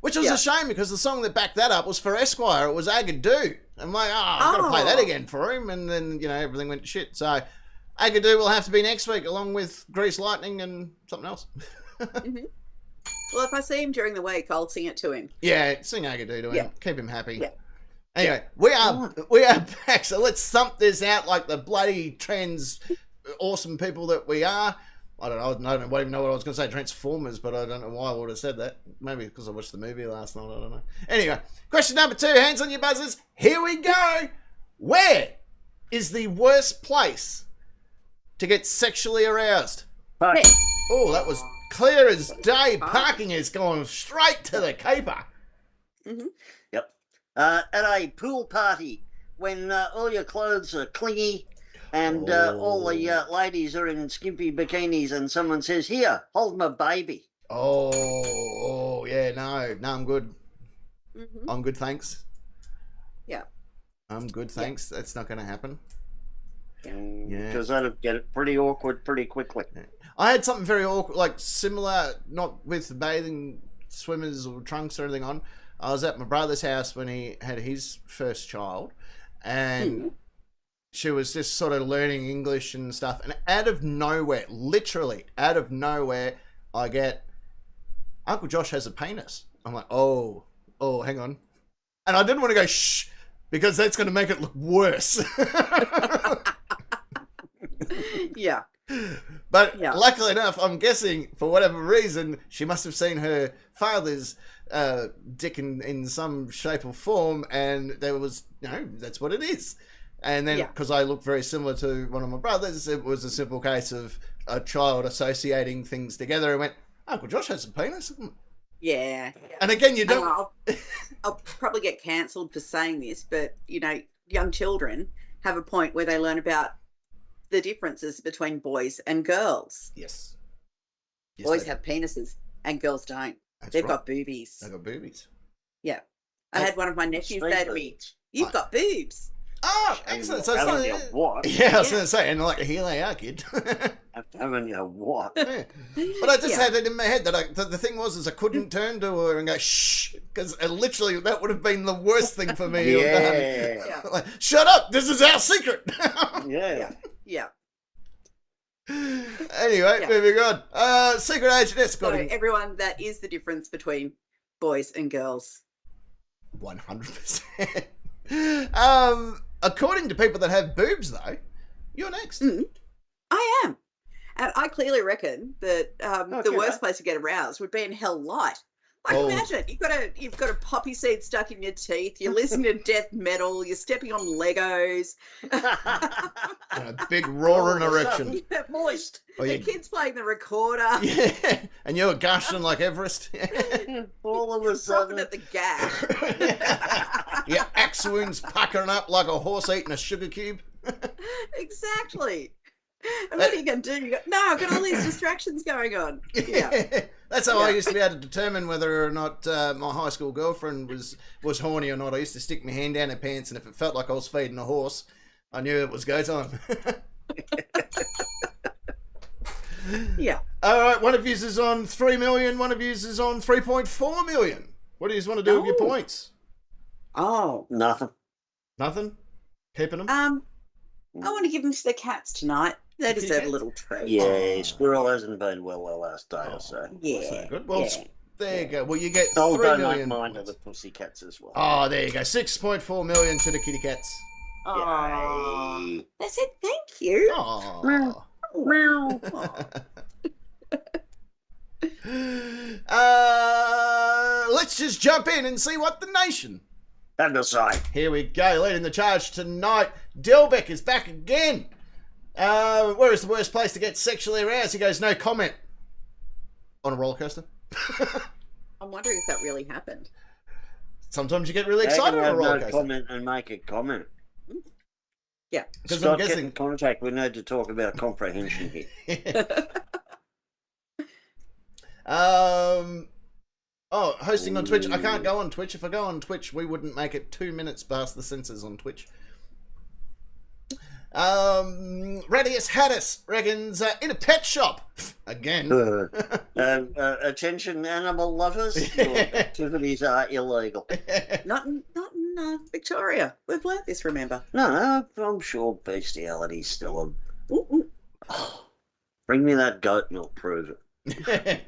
Which was Yeah. a shame because the song that backed that up was for Esquire. It was Agadoo. I'm like, I've got to play that again for him, and then everything went to shit. So Agadoo will have to be next week, along with Grease Lightning and something else. Mhm. Well, if I see him during the week, I'll sing it to him. Yeah, sing Agadoo to him. Yeah. Keep him happy. Yeah. Anyway, we are back, so let's thump this out like the bloody trans awesome people that we are. I don't even know what I was going to say, Transformers, but I don't know why I would have said that. Maybe because I watched the movie last night, I don't know. Anyway, question number 2, hands on your buzzers. Here we go. Where is the worst place to get sexually aroused? Park. Oh, that was clear as day. Parking is going straight to the caper. Mm-hmm. Yep. At a pool party when all your clothes are clingy and all the ladies are in skimpy bikinis and someone says, "Here, hold my baby." Oh, yeah, no, I'm good. Mm-hmm. I'm good, thanks. Yeah. I'm good, thanks. That's not going to happen. Yeah. Because that'd get it pretty awkward pretty quickly. I had something very awkward, like similar, not with bathing swimmers or trunks or anything on. I was at my brother's house when he had his first child, and she was just sort of learning English and stuff. And out of nowhere, literally out of nowhere, I get, Uncle Josh has a penis. I'm like, oh, hang on. And I didn't want to go, shh, because that's going to make it look worse. Yeah. But luckily enough, I'm guessing, for whatever reason, she must have seen her father's dick in some shape or form, and there was, that's what it is. And then, because I look very similar to one of my brothers, it was a simple case of a child associating things together and went, Uncle Josh has a penis. Yeah. And again, you don't... I'll probably get cancelled for saying this, but, young children have a point where they learn about the differences between boys and girls. Yes. Boys have penises and girls don't. They've got boobies. They've got boobies. Yeah. I had one of my nephews say to me, "You've got boobs." Oh, excellent. So haven't you what? Yeah, I was going to say, and like, here they are, kid. Haven't you what? Yeah. But I just had it in my head that the thing was I couldn't turn to her and go, shh, because literally that would have been the worst thing for me to have done. Like, shut up, this is our secret. Yeah. Anyway, moving on. Secret agent So everyone, that is the difference between boys and girls. 100%. According to people that have boobs, though, you're next. I am. And I clearly reckon that the worst place to get aroused would be in Hell Light. Like, imagine you've got a poppy seed stuck in your teeth. You're listening to death metal. You're stepping on Legos. And a big roaring erection. Moist. The kid's playing the recorder. Yeah, and you're gushing like Everest. All of a sudden, at the gash. Your axe wounds puckering up like a horse eating a sugar cube. Exactly. And what are you going to do? You go, no, I've got all these distractions going on. Yeah. That's how I used to be able to determine whether or not my high school girlfriend was horny or not. I used to stick my hand down her pants, and if it felt like I was feeding a horse, I knew it was go time. Yeah. All right, one of you is on 3 million, one of you is on 3.4 million. What do you want to do with your points? Oh. nothing. Nothing? Keeping them? I want to give them to the cats tonight. They deserve a little treat. Yeah, Squirrel hasn't been well the last day or so. Yeah. So good. Well, there you go. Well, you get 3 don't million. mine to the pussycats as well. Oh, there you go. 6.4 million to the kitty cats. Oh. They said thank you. Oh. Let's just jump in and see what the nation. And aside. Here we go. Leading the charge tonight. Delbeck is back again. Where is the worst place to get sexually aroused? He goes, no comment. On a roller coaster. I'm wondering if that really happened. Sometimes you get really excited on a roller coaster. Comment and make a comment. Yeah. Because Scott, I'm get guessing. in contact. We need to talk about comprehension here. Hosting on Twitch. I can't go on Twitch. If I go on Twitch, we wouldn't make it 2 minutes past the censors on Twitch. Radius Haddis reckons in a pet shop again. Attention, animal lovers. Your activities are illegal. Not in Victoria. We've learnt this, remember? No, I'm sure bestiality's still a... Bring me that goat milk, prove it.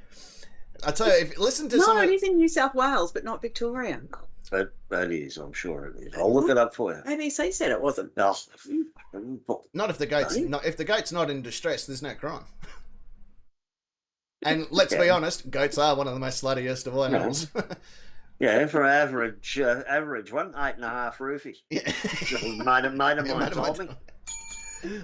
I tell you, if listen to it is in New South Wales, but not Victoria. That is, I'm sure it is. I'll look it up for you. ABC said it wasn't. Oh, not if the goat's not in distress. There's no crime. And let's be honest, goats are one of the most sluttiest of all animals. Yeah, for average one, 8.5 roofies. Yeah. Mate of mine told me.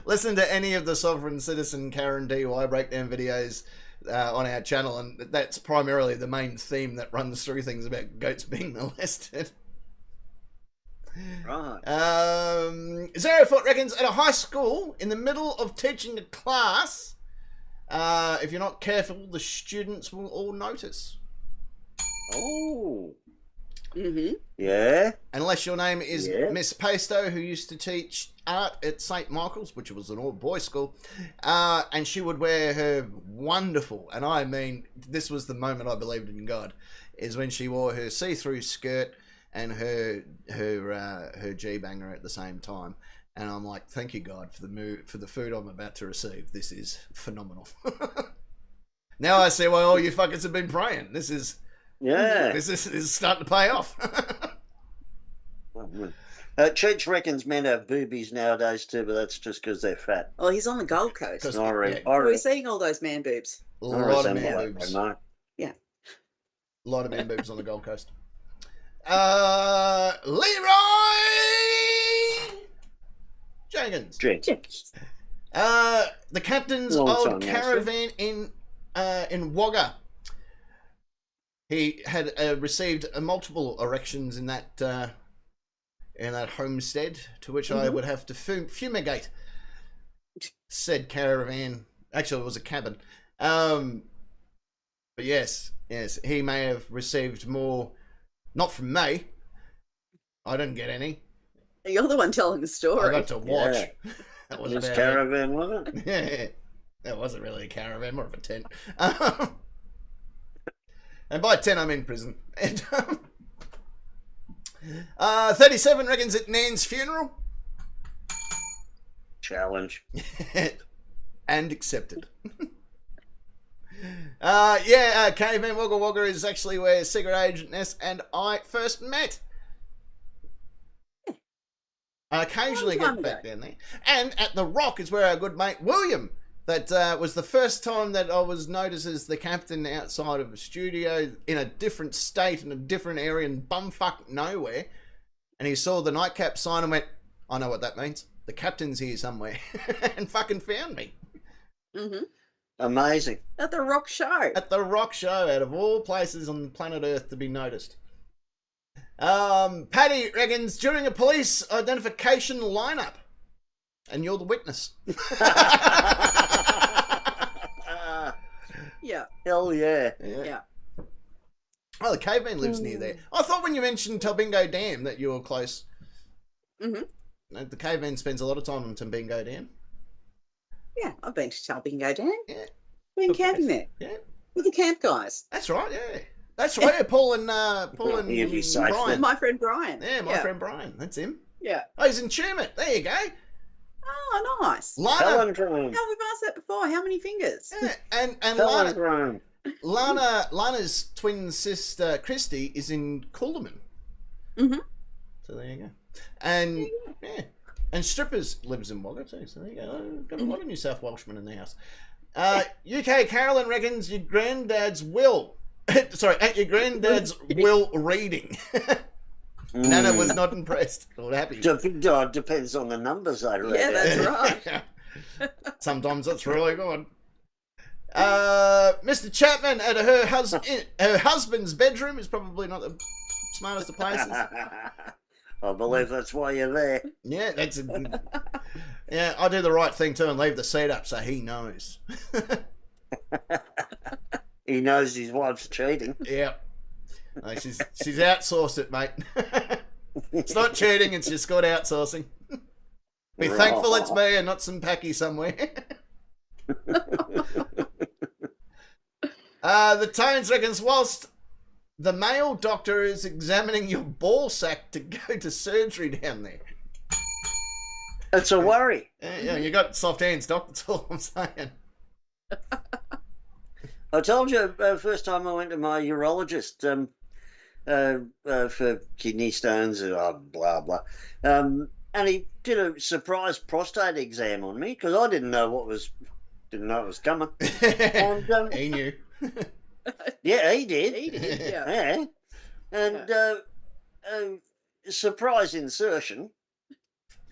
Listen to any of the Sovereign Citizen Karen DUI breakdown videos on our channel, and that's primarily the main theme that runs through things about goats being molested. Right. 0 Foot reckons at a high school, in the middle of teaching a class, if you're not careful, the students will all notice. Oh. Mm-hmm. Yeah. Unless your name is Yeah. Miss Pasto, who used to teach art at St. Michael's, which was an all-boys school, and she would wear her wonderful, and I mean, this was the moment I believed in God, is when she wore her see-through skirt and her G-banger at the same time. And I'm like, thank you, God, for the food I'm about to receive. This is phenomenal. Now I see why all you fuckers have been praying. This is starting to pay off. Cheech reckons men have boobies nowadays too, but that's just because they're fat. Well, he's on the Gold Coast. Because- We're seeing all those man boobs. A lot of man boobs. A Yeah. lot of man boobs on the Gold Coast. Leroy Jenkins. The captain's Long old time, caravan in Wagga. He had received multiple erections in that homestead, to which I would have to fumigate said caravan. Actually, it was a cabin. But yes, he may have received more. Not from me. I didn't get any. You're the one telling the story. I got to watch. Yeah. That was This about caravan, wasn't it? Yeah, that wasn't really a caravan, more of a tent. And by tent, I mean prison. And 37 reckons at Nan's funeral. Challenge. And accepted. Caveman Wagga Wagga is actually where Secret Agent Ness and I first met. I occasionally get back down there. And at the Rock is where our good mate William, that was the first time that I was noticed as the captain outside of a studio in a different state, in a different area, in bumfuck nowhere. And he saw the nightcap sign and went, I know what that means. The captain's here somewhere. And fucking found me. Mm-hmm. Amazing. At the Rock Show. At the Rock Show, out of all places on planet Earth to be noticed. Paddy reckons during a police identification lineup, and you're the witness. Yeah. Hell yeah. Yeah. Oh, the caveman lives near there. I thought when you mentioned Talbingo Dam that you were close. Mm-hmm. No, the caveman spends a lot of time on Talbingo Dam. Yeah, I've been to Talbingo Dam. Yeah. Been camping there. Yeah. With the camp guys. That's right, yeah. That's right, yeah, Paul and You'd be safe Brian. then. My friend Brian. Yeah, my friend Brian. That's him. Yeah. Oh, he's in Tumut. There you go. Oh, nice. Lana. Palindrome. How we've asked that before. How many fingers? Yeah, and Lana. Palindrome. Lana's twin sister Christy is in Coolderman. Mm-hmm. So there you go. And yeah, and Strippers lives in Wagga too. So there you go. Got a lot of New South Welshmen in the house. UK Carolyn reckons your granddad's will. Sorry, at your granddad's will reading. Nana was not impressed or happy. Depends on the numbers I read. Yeah, that's right. Sometimes that's really good. Mr. Chapman at her husband's bedroom is probably not the smartest of places. I believe that's why you're there. Yeah, yeah, I do the right thing too and leave the seat up so he knows. He knows his wife's cheating. Yeah. No, she's outsourced it, mate. It's not cheating, it's just good outsourcing. Be thankful it's me and not some packy somewhere. The Tones reckons whilst the male doctor is examining your ball sack to go to surgery down there. It's a worry. Yeah, you got soft hands, doc. That's all I'm saying. I told you first time I went to my urologist for kidney stones and blah blah, and he did a surprise prostate exam on me because I didn't know it was coming. And, he knew. Yeah, he did. He did, yeah. Yeah, and surprise insertion.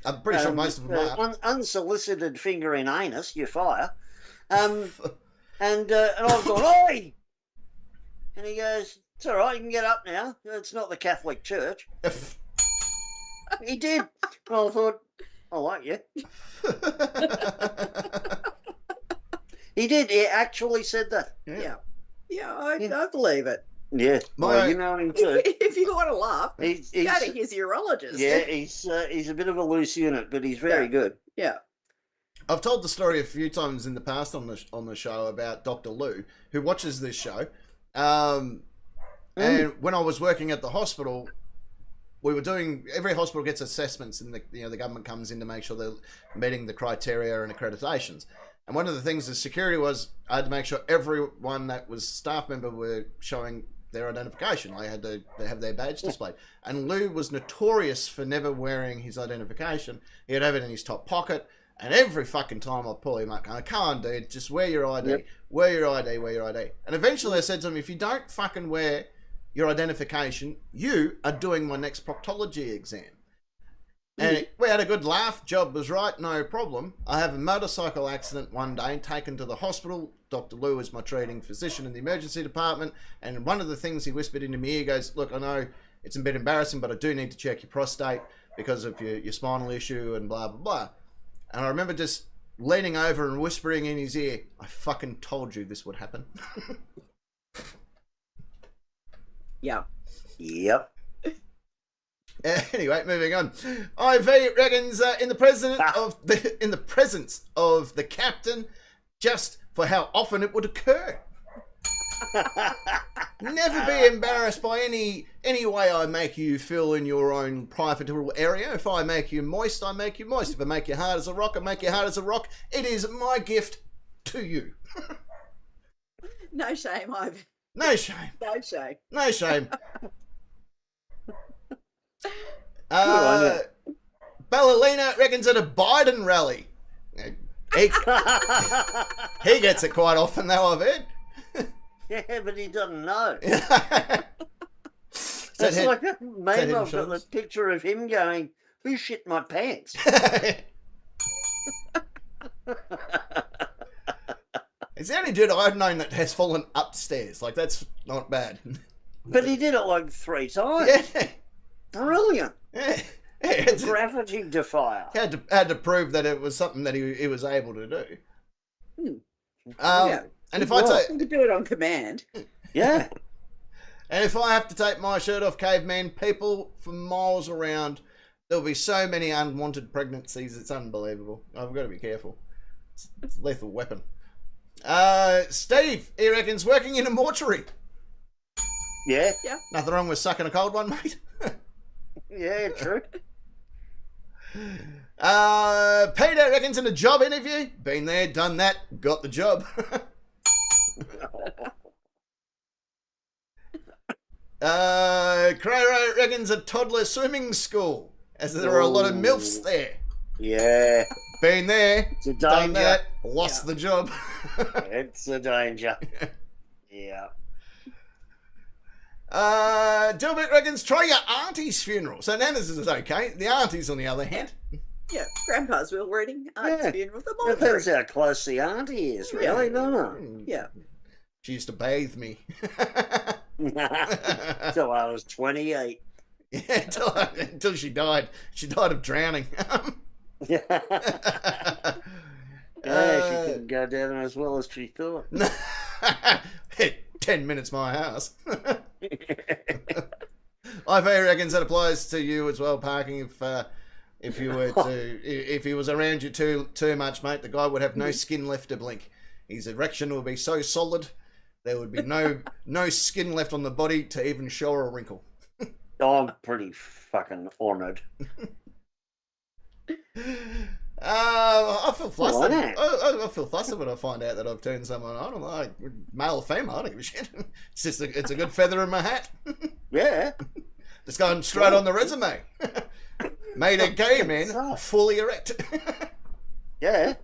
I'm pretty sure most of them are. Unsolicited finger in anus, you fire. And I've gone, oi! And he goes, it's all right, you can get up now. It's not the Catholic Church. He did. Well, I thought, I like you. He did. He actually said that. Yeah. Yeah, I believe it. Yeah, well, you know him too. If you want to laugh, He's go to his urologist. yeah, he's a bit of a loose unit, but he's very good. Yeah. I've told the story a few times in the past on the show about Dr. Lou, who watches this show. And when I was working at the hospital, we were doing, every hospital gets assessments, and the government comes in to make sure they're meeting the criteria and accreditations. And one of the things as security was I had to make sure everyone that was staff member were showing their identification. I had to have their badge displayed. And Lou was notorious for never wearing his identification. He'd have it in his top pocket. And every fucking time I'd pull him up, going, come on, dude, just wear your ID. Yep. Wear your ID, wear your ID. And eventually I said to him, if you don't fucking wear your identification, you are doing my next proctology exam. And we had a good laugh. Job was right, no problem. I have a motorcycle accident one day, taken to the hospital. Dr. Lou is my treating physician in the emergency department. And one of the things he whispered into me, he goes, look, I know it's a bit embarrassing, but I do need to check your prostate because of your spinal issue and blah, blah, blah. And I remember just leaning over and whispering in his ear, I fucking told you this would happen. Yeah. Yep. Anyway, moving on. IV reckons in the presence of the captain, just for how often it would occur. Never be embarrassed by any way I make you feel in your own private little area. If I make you moist, I make you moist. If I make you hard as a rock, I make you hard as a rock. It is my gift to you. No shame, Ivan. No shame. No shame. No shame. Ballerina reckons at a Biden rally. He gets it quite often, though, I've heard. Yeah, but he doesn't know. It's like a meme. I've got this picture of him going, who shit my pants? It's the only dude I've known that has fallen upstairs. Like, that's not bad. But he did it like 3 times. Yeah. Brilliant. Yeah. Gravity defier. Had to prove that it was something that he was able to do. Yeah. And if You could do it on command. Yeah. And if I have to take my shirt off, caveman, people for miles around, there'll be so many unwanted pregnancies. It's unbelievable. I've got to be careful. It's a lethal weapon. Steve, he reckons, working in a mortuary. Yeah. Yeah. Nothing wrong with sucking a cold one, mate. Yeah, true. Peter reckons in a job interview. Been there, done that, got the job. Crero reckons a toddler swimming school, as there are a lot of MILFs there. Yeah. Been there, It's a done danger. that, lost the job. It's a danger. Yeah. Dilbert reckons try your auntie's funeral. So Nana's is okay. The auntie's, on the other hand. Yeah. Grandpa's will reading. Yeah. Funeral. The It depends how close the auntie is, really, doesn't Yeah. She used to bathe me. it? Till I was 28. Yeah, until she died. She died of drowning. Yeah, she couldn't go down there as well as she thought. 10 minutes my house. IV reckons that applies to you as well, parking. If you were to, if he was around you too much, mate, the guy would have no skin left to blink. His erection would be so solid, there would be no skin left on the body to even show a wrinkle. I'm pretty fucking honoured. I feel flustered. Why not? I feel flustered when I find out that I've turned someone on. I'm like, male or female, I don't give a shit. It's just it's a good feather in my hat. Yeah. Just going straight on the resume. Made a gay man fully erect. Yeah.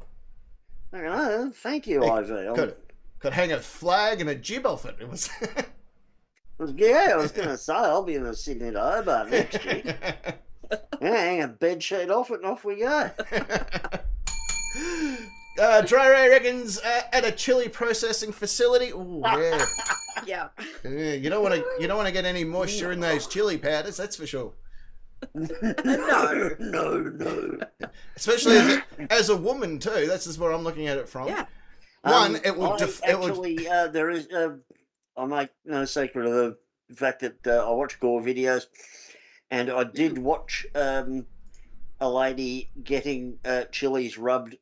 Thank you, IV. Could hang a flag and a jib off it. It was. Yeah, I was going to say, I'll be in the Sydney to Hobart next year. Yeah, hang a bed sheet off it and off we go. Dry reckons at a chili processing facility. Ooh, yeah. Yeah. Yeah, you don't want to get any moisture in those chili powders, that's for sure. No. Especially as a woman too. That's just where I'm looking at it from. Yeah. One, it will. There is I make no secret of the fact that I watch gore videos, and I did watch a lady getting chilies rubbed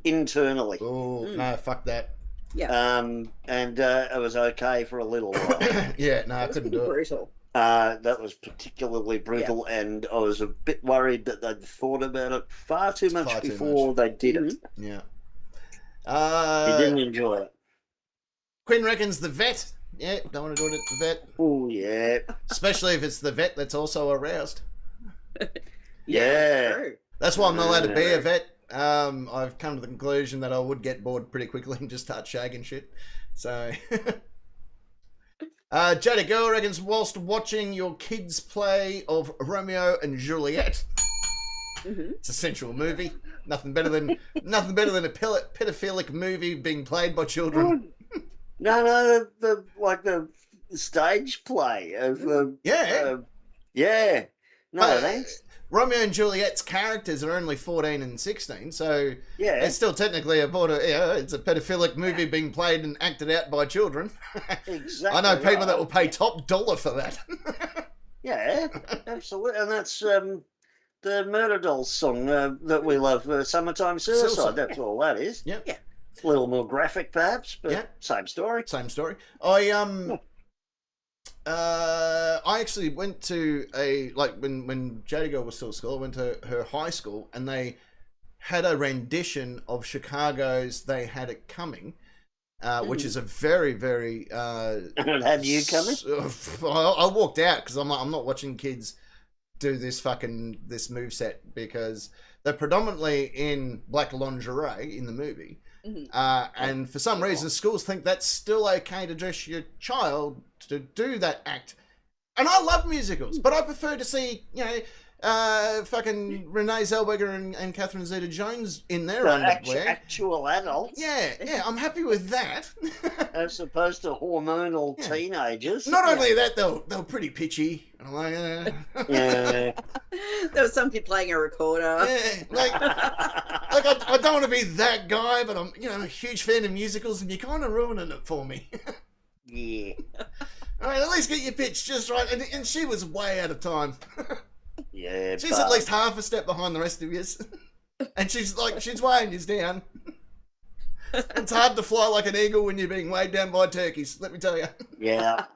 internally. Oh, no, fuck that. Yeah. And it was okay for a little while. Yeah, no, I That was couldn't pretty do it. brutal. That was particularly brutal, and I was a bit worried that they'd thought about it far too much Far too before they did it. Yeah. You didn't enjoy it. Quinn reckons the vet. Yeah, don't want to do it at the vet. Oh, yeah. Especially if it's the vet that's also aroused. Yeah. True. That's why I'm not allowed to be a vet. I've come to the conclusion that I would get bored pretty quickly and just start shagging shit. So... Jada Girl reckons, whilst watching your kids' play of Romeo and Juliet, it's a sensual movie. Nothing better than a pedophilic movie being played by children. No, the stage play of yeah. No, thanks. Romeo and Juliet's characters are only 14 and 16, so Yeah. it's still technically it's a pedophilic movie being played and acted out by children. Exactly. I know people right. that will pay top dollar for that. Yeah, absolutely, and that's the Murder Dolls song that we love, "Summertime Suicide." That's all that is. Yep. Yeah. A little more graphic, perhaps, but Yeah. same story. Same story. I actually went to when Jada Girl was still at school, I went to her high school and they had a rendition of Chicago's "They Had It Coming," which is a very, very... And had you coming? I walked out because I'm like, I'm not watching kids do this moveset because they're predominantly in black lingerie in the movie. And for some reason, schools think that's still okay to dress your child to do that act. And I love musicals, but I prefer to see, fucking Renee Zellweger and Catherine Zeta-Jones in their underwear. Actual adults. Yeah, I'm happy with that. As opposed to hormonal teenagers. Not only that, they're pretty pitchy. And I'm like, Yeah. There was some kid playing a recorder. yeah, I don't want to be that guy, but I'm, a huge fan of musicals, and you're kind of ruining it for me. Yeah. All right, at least get your pitch just right. And she was way out of time. Yeah. She's at least half a step behind the rest of you. And she's weighing you down. It's hard to fly like an eagle when you're being weighed down by turkeys, let me tell you. Yeah.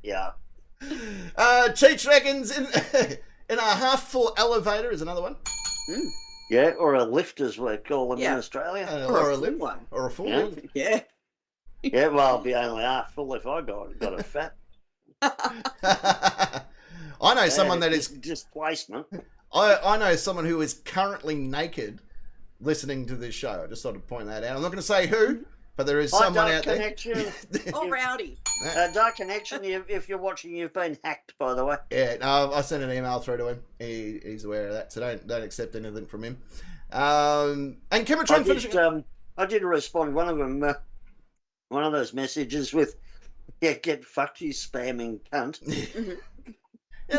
Yeah. Cheech reckons in a half-full elevator is another one. Yeah, or a lift as we call them in Yeah. Australia. Or a full lift. one. Or a full Yeah. lift. Yeah. Yeah, well, I'll be only half full if I got a fat. I know someone that is... displacement. I know someone who is currently naked listening to this show. I just thought to point that out. I'm not going to say who, but there is someone Dark out there. Connection. Oh, rowdy. Dark Connection, if you're watching, you've been hacked, by the way. Yeah, no, I sent an email through to him. He's aware of that, so don't accept anything from him. And Kimatron finishing... I did respond one of them, one of those messages with, "Yeah, get fucked, you spamming cunt." Yeah,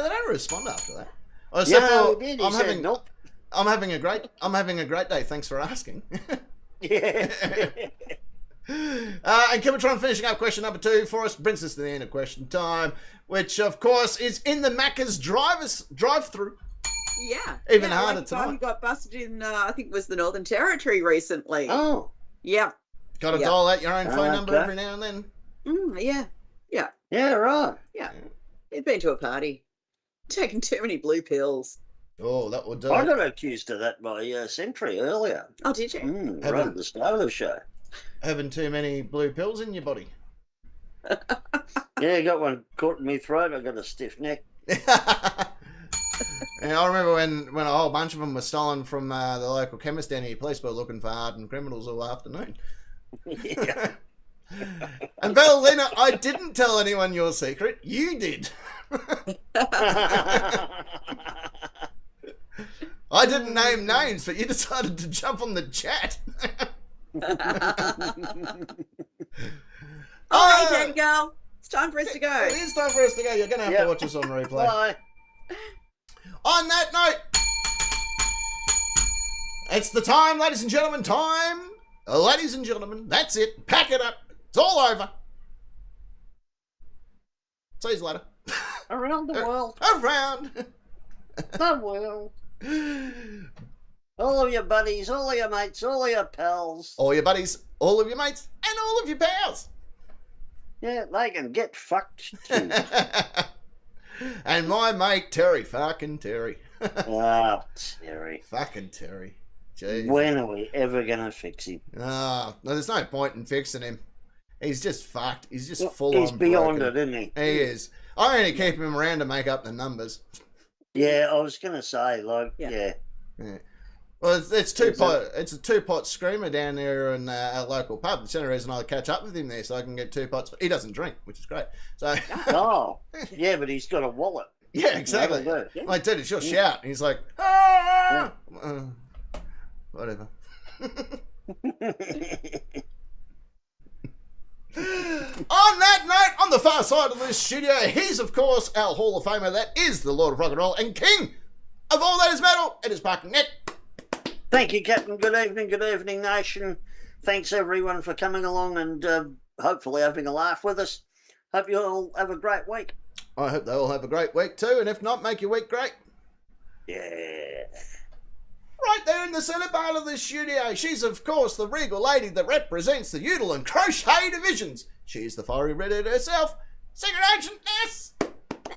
they don't respond after that. Oh, Yeah, he did. He said, "Nope." I'm having a great day. Thanks for asking. Yeah. And Kimatron finishing up question number 2 for us brings us to the end of question time, which of course is in the Macca's drive-through. Yeah. Even yeah, harder like the guy tonight. who got busted in, I think it was the Northern Territory recently. Oh. Yeah. Got to Yeah. dial out your own phone number Okay. every now and then. Yeah. Yeah. Yeah, right. Yeah. He'd been to a party. Taking too many blue pills. Oh, that would do I it. got accused of that by Sentry earlier. Oh, did you? Right at the start of the show. Having too many blue pills in your body. Yeah, got one caught in my throat. I got a stiff neck. And I remember when a whole bunch of them were stolen from the local chemist down here. Police were looking for hardened criminals all afternoon. Yeah. And Bellina, I didn't tell anyone your secret. You did. I didn't name names, but you decided to jump on the chat. All right, Jane Girl. It's time for us to go. It is time for us to go. You're going to have to watch us on replay. Bye. On that note, it's the time, ladies and gentlemen, time. Ladies and gentlemen, that's it. Pack it up. It's all over. See you later. Around the world. Around. The world. All of your buddies, all of your mates, all of your pals. All your buddies, all of your mates, and all of your pals. Yeah, they can get fucked too. And my mate Terry, fucking Terry. Oh, Terry. Fucking Terry. Jeez. When are we ever going to fix him? No, there's no point in fixing him. He's just fucked. He's just full He's on beyond broken. it, isn't he? He is. I only keep him around to make up the numbers. Yeah, I was going to say, like, Yeah. yeah. Well, it's a 2-pot screamer down there in our local pub. It's the only reason I catch up with him there, so I can get 2 pots. He doesn't drink, which is great. So Oh, yeah, but he's got a wallet. yeah, exactly. That'll do. Yeah. Like, dude, it's your shout. And he's like, ah! Whatever. On that note, on the far side of this studio, he's of course our Hall of Famer. That is the Lord of Rock and Roll and King of all that is metal. It is Parking Nick. Thank you, Captain. Good evening, nation. Thanks, everyone, for coming along and hopefully having a laugh with us. Hope you all have a great week. I hope they all have a great week too, and if not, make your week great. Yeah. Right there in the centre part of the studio, she's of course the regal lady that represents the Udall and Crochet divisions. She's the fiery redhead herself, Secret Agent S.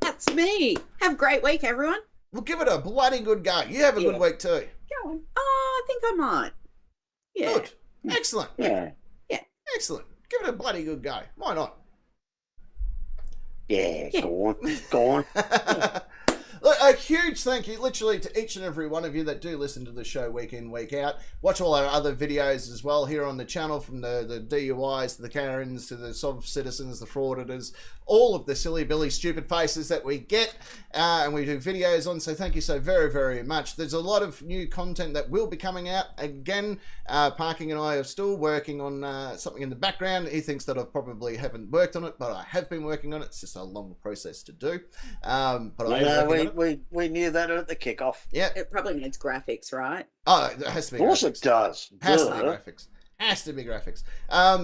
That's me. Have a great week, everyone. We'll give it a bloody good go. You have a good week too. Go on. Oh, I think I might. Yeah. Good. Excellent. Yeah. Excellent. Give it a bloody good go. Why not? Yeah, go on. Look, a huge thank you literally to each and every one of you that do listen to the show week in, week out. Watch all our other videos as well here on the channel, from the DUIs to the Karens to the soft citizens, the frauditors, all of the silly billy stupid faces that we get and we do videos on. So thank you so very, very much. There's a lot of new content that will be coming out. Again, Parking and I are still working on something in the background. He thinks that I probably haven't worked on it, but I have been working on it. It's just a long process to do. But I am working on it. We knew that at the kickoff. Yeah. It probably needs graphics, right? Oh, it has to be. Of course graphics. it does. Has to be Duh. graphics. Has to be graphics.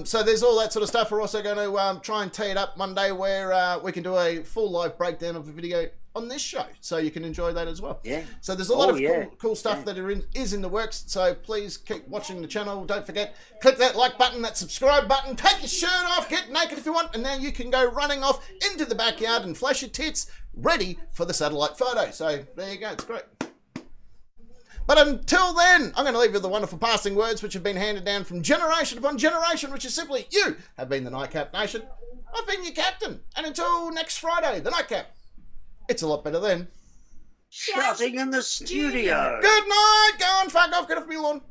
So there's all that sort of stuff. We're also going to try and tee it up one day where we can do a full live breakdown of the video on this show, so you can enjoy that as well. Yeah. So there's a lot of yeah. cool stuff that is in the works. So please keep watching the channel. Don't forget, click that like button, that subscribe button. Take your shirt off, get naked if you want, and then you can go running off into the backyard and flash your tits, ready for the satellite photo. So there you go. It's great. But until then, I'm going to leave you with the wonderful passing words which have been handed down from generation upon generation, which is simply, you have been the Nightcap Nation. I've been your captain. And until next Friday, the Nightcap. It's a lot better then. Shouting in the studio. Good night. Go on, fuck off. Get off me lawn.